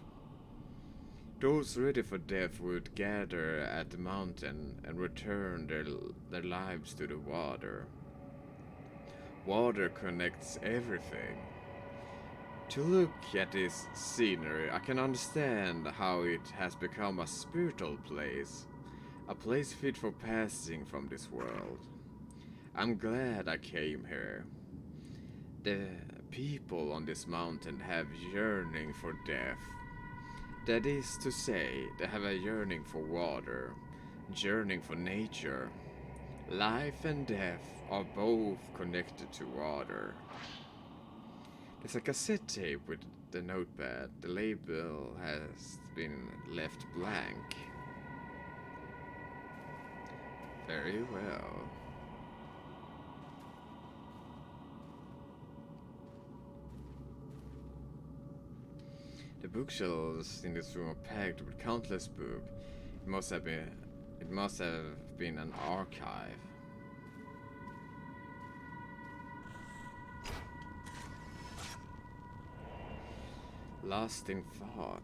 Those ready for death would gather at the mountain and return their lives to the water. Water connects everything. To look at this scenery, I can understand how it has become a spiritual place, a place fit for passing from this world. I'm glad I came here. The people on this mountain have yearning for death. That is to say, they have a yearning for water, yearning for nature. Life and death are both connected to water. There's a cassette tape with the notepad. The label has been left blank. Very well. The bookshelves in this room are packed with countless books. It must have been an archive. Lost in thought.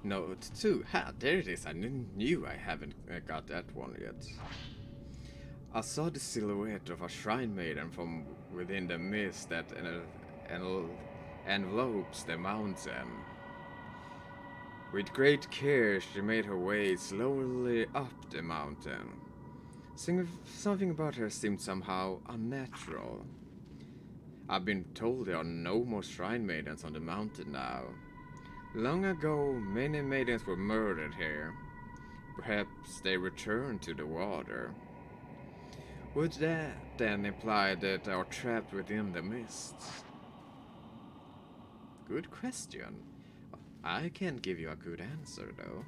Note 2. Ha, there it is. I knew I haven't got that one yet. I saw the silhouette of a shrine maiden from within the mist that envelopes the mountain. With great care, she made her way slowly up the mountain. Something about her seemed somehow unnatural. I've been told there are no more shrine maidens on the mountain now. Long ago, many maidens were murdered here. Perhaps they returned to the water. Would that then imply that they are trapped within the mists? Good question. I can't give you a good answer, though.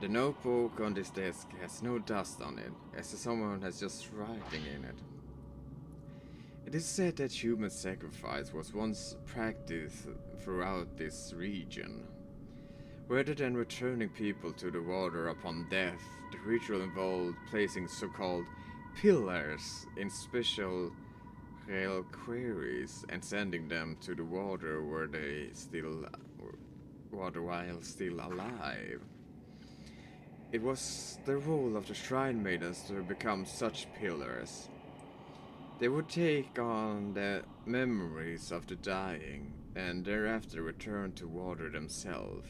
The notebook on this desk has no dust on it, as if someone has just writing in it. It is said that human sacrifice was once practiced throughout this region. Rather than returning people to the water upon death, the ritual involved placing so-called pillars in special reliquaries and sending them to the water while still alive. It was the role of the shrine maidens to become such pillars. They would take on the memories of the dying and thereafter return to water themselves.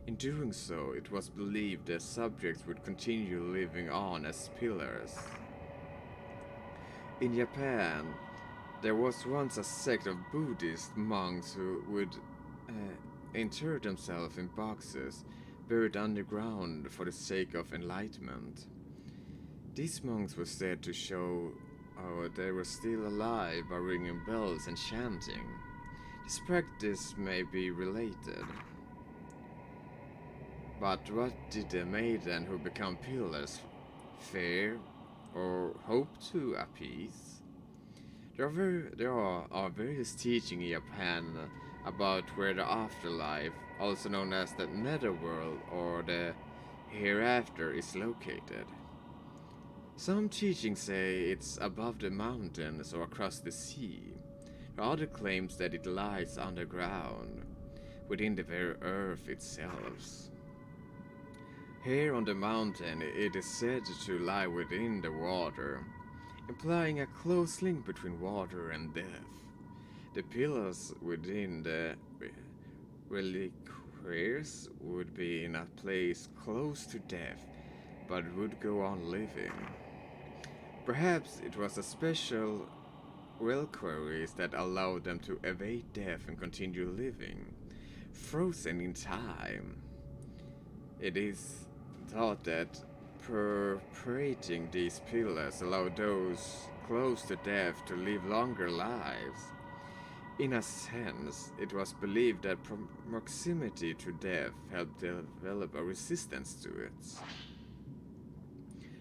In doing so, it was believed that subjects would continue living on as pillars. In Japan, there was once a sect of Buddhist monks who would inter themselves in boxes buried underground for the sake of enlightenment. These monks were said to show they were still alive by ringing bells and chanting. This practice may be related. But what did the maiden who become pillars fear or hope to appease? There are various teachings in Japan about where the afterlife, also known as the netherworld or the hereafter, is located. Some teachings say it's above the mountains or across the sea. Other claims that it lies underground, within the very earth itself. Here on the mountain, it is said to lie within the water, implying a close link between water and death. The pillars within the reliquaries would be in a place close to death, but would go on living. Perhaps it was a special reliquaries that allowed them to evade death and continue living, frozen in time. It is thought that perpetrating these pillars allowed those close to death to live longer lives. In a sense, it was believed that proximity to death helped develop a resistance to it.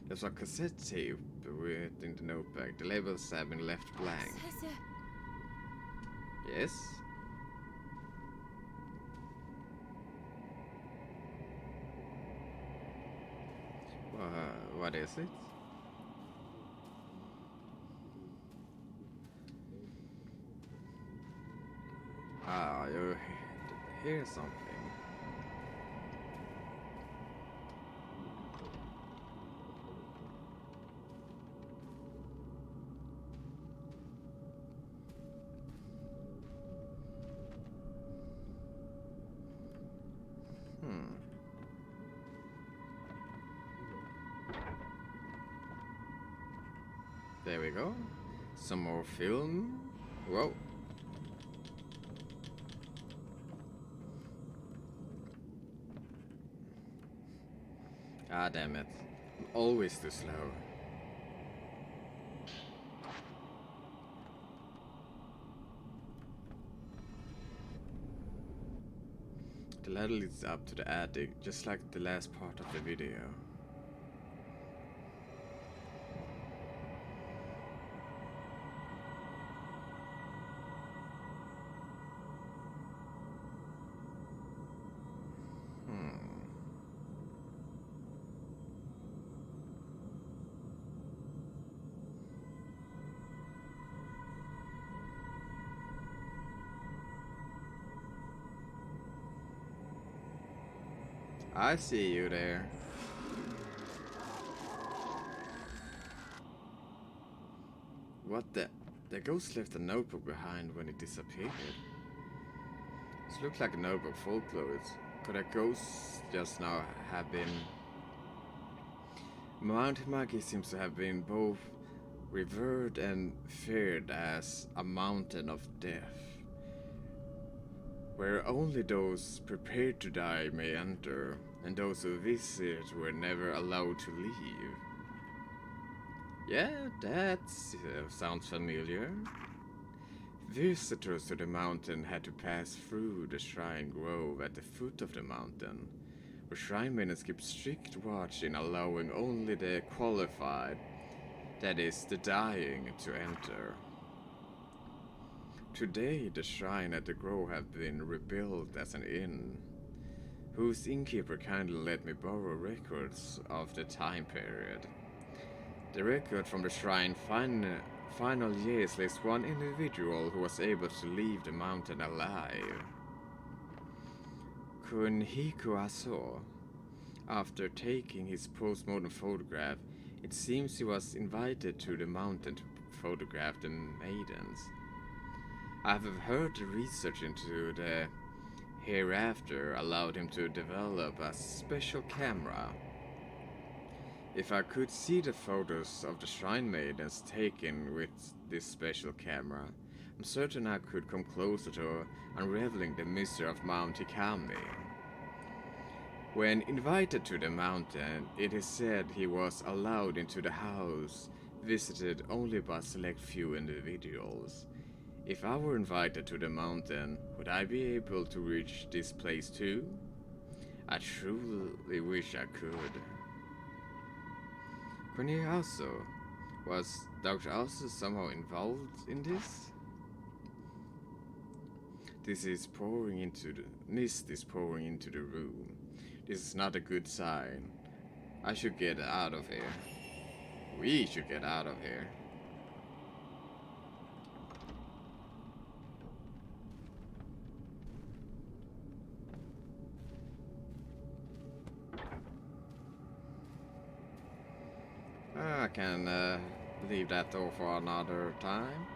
There's a cassette tape in the notebook. The labels have been left blank. Yes? What is it? hear something. There we go. Some more film. Whoa. Ah, damn it. I'm always too slow. The ladder leads up to the attic, just like the last part of the video. I see you there. What the? The ghost left a notebook behind when it disappeared. This looks like a notebook full clothes. Could a ghost just now have been... Mount Magi seems to have been both revered and feared as a mountain of death, where only those prepared to die may enter, and those who visit were never allowed to leave. Yeah, that sounds familiar. Visitors to the mountain had to pass through the shrine grove at the foot of the mountain, where shrine maidens keep strict watch in allowing only the qualified, that is, the dying, to enter. Today, the shrine at the grove have been rebuilt as an inn, whose innkeeper kindly let me borrow records of the time period. The record from the shrine's final years lists one individual who was able to leave the mountain alive. Kunhiku Aso. After taking his post-mortem photograph, it seems he was invited to the mountain to photograph the maidens. I have heard the research into the hereafter allowed him to develop a special camera. If I could see the photos of the shrine maidens taken with this special camera, I'm certain I could come closer to unraveling the mystery of Mount Hikami. When invited to the mountain, it is said he was allowed into the house, visited only by a select few individuals. If I were invited to the mountain, would I be able to reach this place too? I truly wish I could. Also, was Dr. Also somehow involved in this? Mist is pouring into the room. This is not a good sign. I should get out of here. We should get out of here. I can leave that door for another time.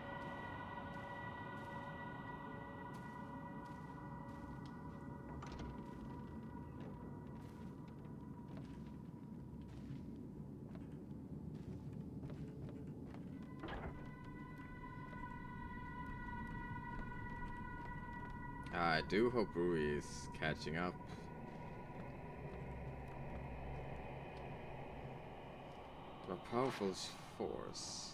I do hope Rui is catching up. A powerful force.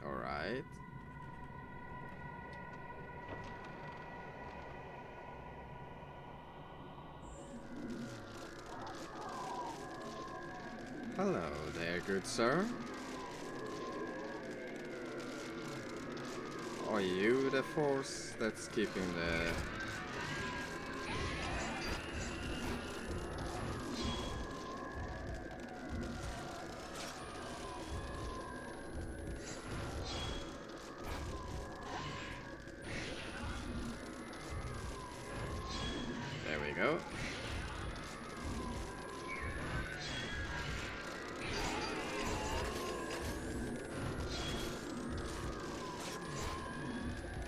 Alright. Hello there, good sir. Are you the force that's keeping the... There we go.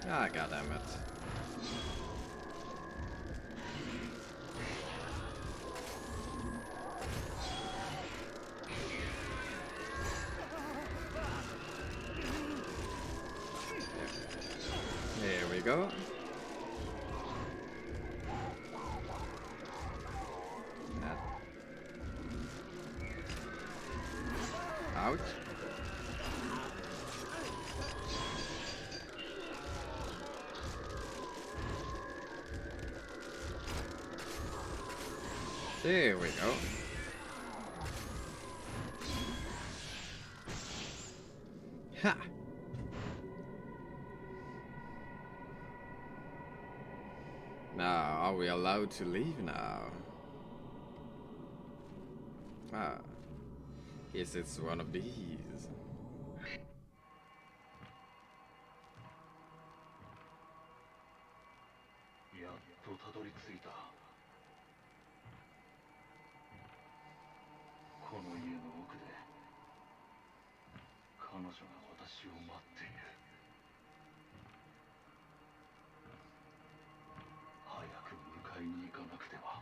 Ah, goddammit. There we go. Ouch. There we go. Ha! Now, are we allowed to leave now? Ah. Guess it's one of these. やっとたどり着いた。この家の奥で彼女が私を待っている。早く迎えに行かなくては。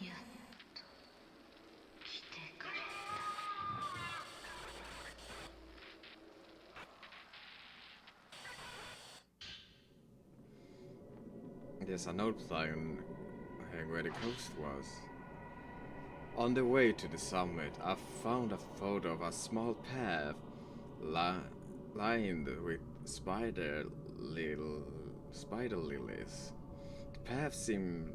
やっと来てくれ There's a note flying where the coast was. On the way to the summit, I found a photo of a small path lined with spider lilies. The path seemed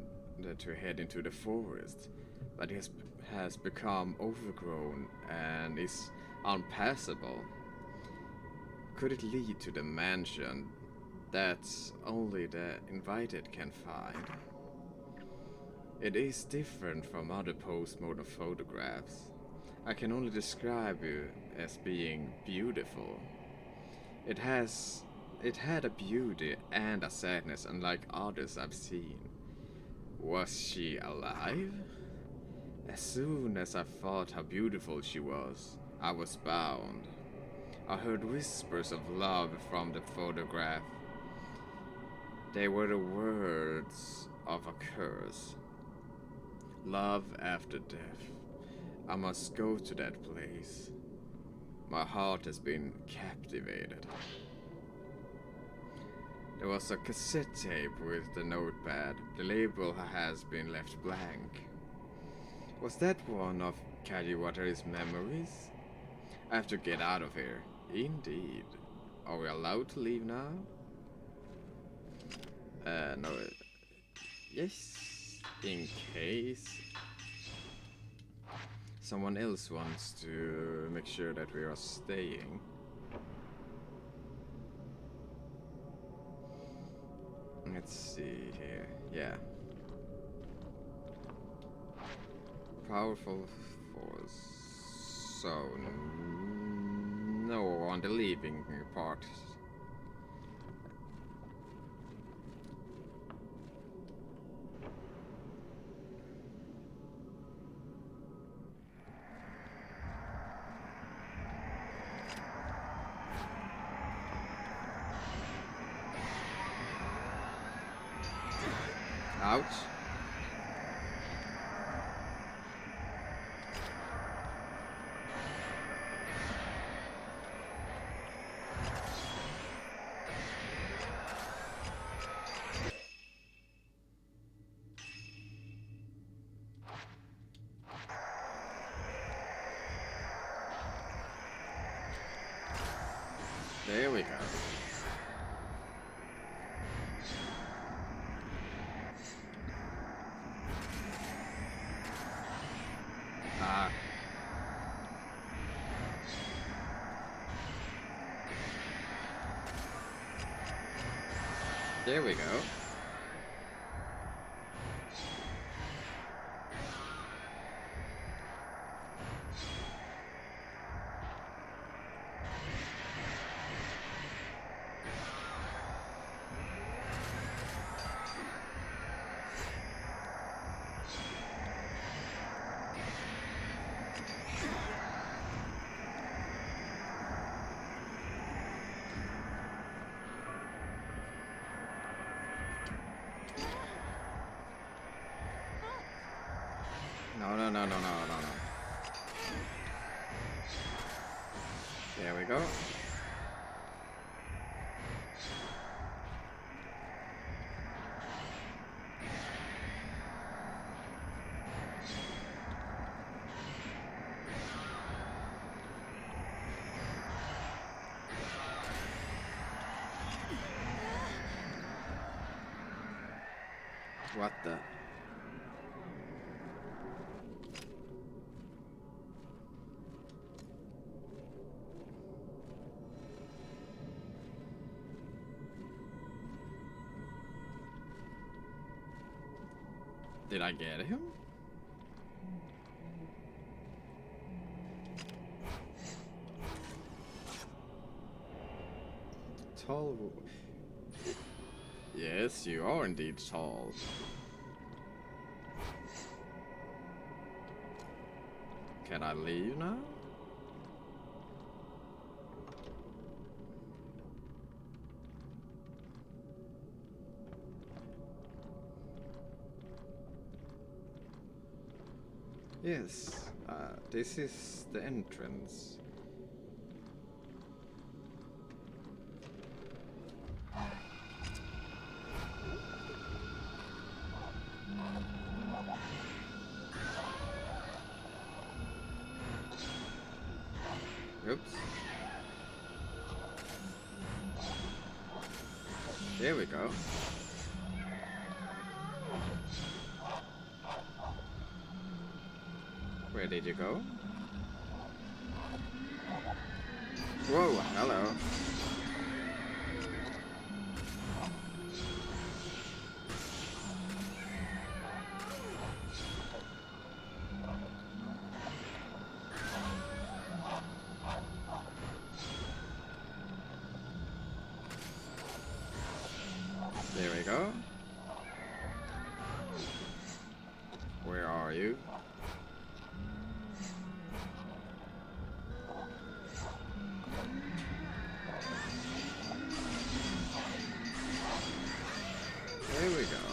to head into the forest, but it has become overgrown and is unpassable. Could it lead to the mansion that only the invited can find? It is different from other postmodern photographs. I can only describe it as being beautiful. It had a beauty and a sadness unlike others I've seen. Was she alive? As soon as I thought how beautiful she was, I was bound. I heard whispers of love from the photograph. They were the words of a curse. Love after death. I must go to that place. My heart has been captivated. There was a cassette tape with the notepad. The label has been left blank. Was that one of Kajiwatari's memories? I have to get out of here. Indeed. Are we allowed to leave now? No. Yes. In case someone else wants to make sure that we are staying. Let's see here. Yeah. Powerful force. So, no on the leaving part. Ouch. There we go. There we go. No. There we go. What the? Did I get him? Tall. Yes, you are indeed tall. Can I leave now? Yes, this is the entrance. Oops. There we go. Where did you go? Whoa, hello. There we go. Where are you? There we go.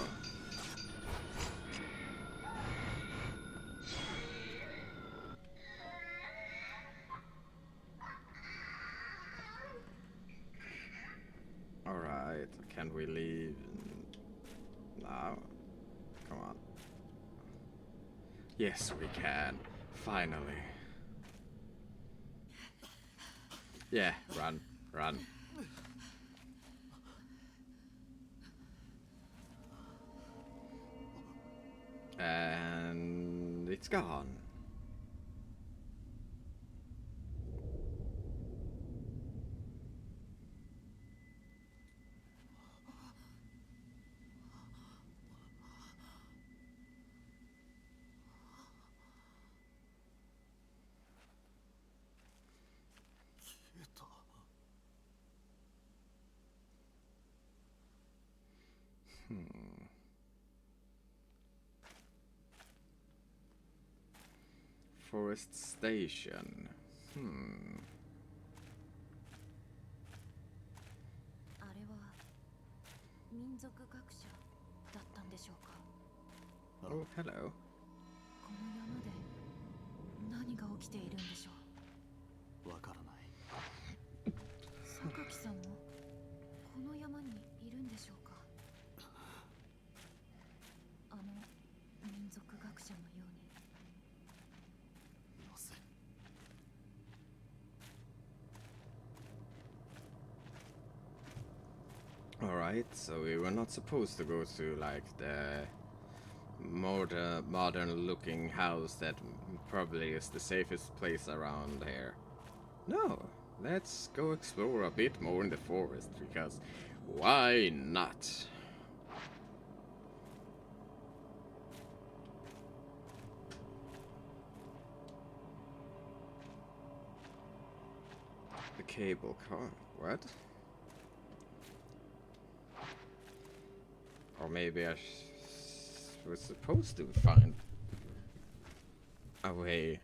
Alright, can we leave now? Come on. Yes, we can. Finally. Yeah, run, run. And it's gone. Forest Station. あれは民族学者だったんでしょうか。 Oh, hello. この山で何が起きているんでしょう。わからない。榊さんもこの山にいるんでしょうか。あの民族学者のように。 Alright, so we were not supposed to go to like the modern looking house that probably is the safest place around here. No, let's go explore a bit more in the forest because Why not? The cable car. What? Or maybe I was supposed to find a way.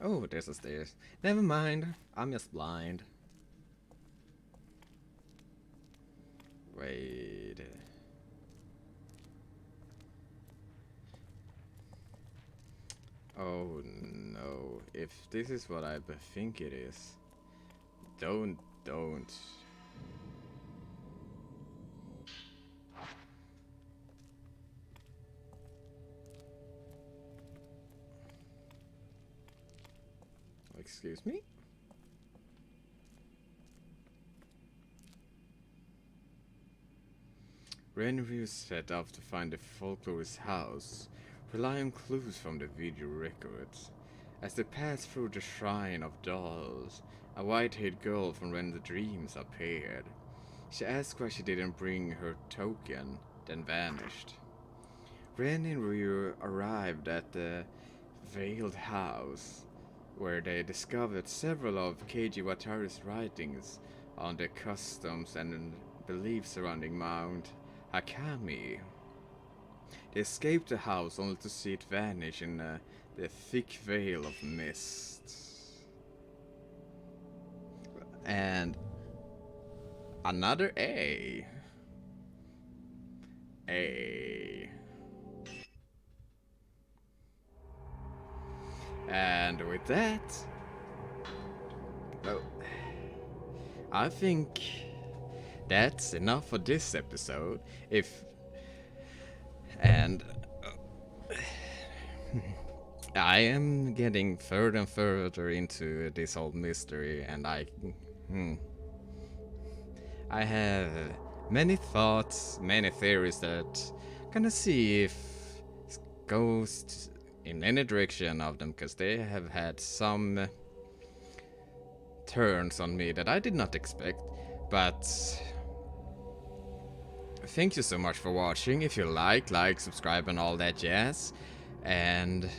Oh, there's the stairs. Never mind. I'm just blind. Wait. Oh no. If this is what I think it is. Don't. Excuse me? Ren and Rui set off to find the folklorist's house, relying on clues from the video records. As they passed through the shrine of dolls, a white-haired girl from Ren's dreams appeared. She asked why she didn't bring her token, then vanished. Ren and Rui arrived at the veiled house, where they discovered several of Keiji Watari's writings on the customs and beliefs surrounding Mount Hakami. They escaped the house only to see it vanish in the thick veil of mist. And another A. And with that, well, I think that's enough for this episode. I am getting further and further into this whole mystery, and I have many thoughts, many theories that gonna see if it goes in any direction of them, because they have had some turns on me that I did not expect. But thank you so much for watching. If you like, subscribe and all that jazz, and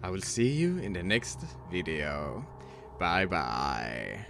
I will see you in the next video. Bye bye.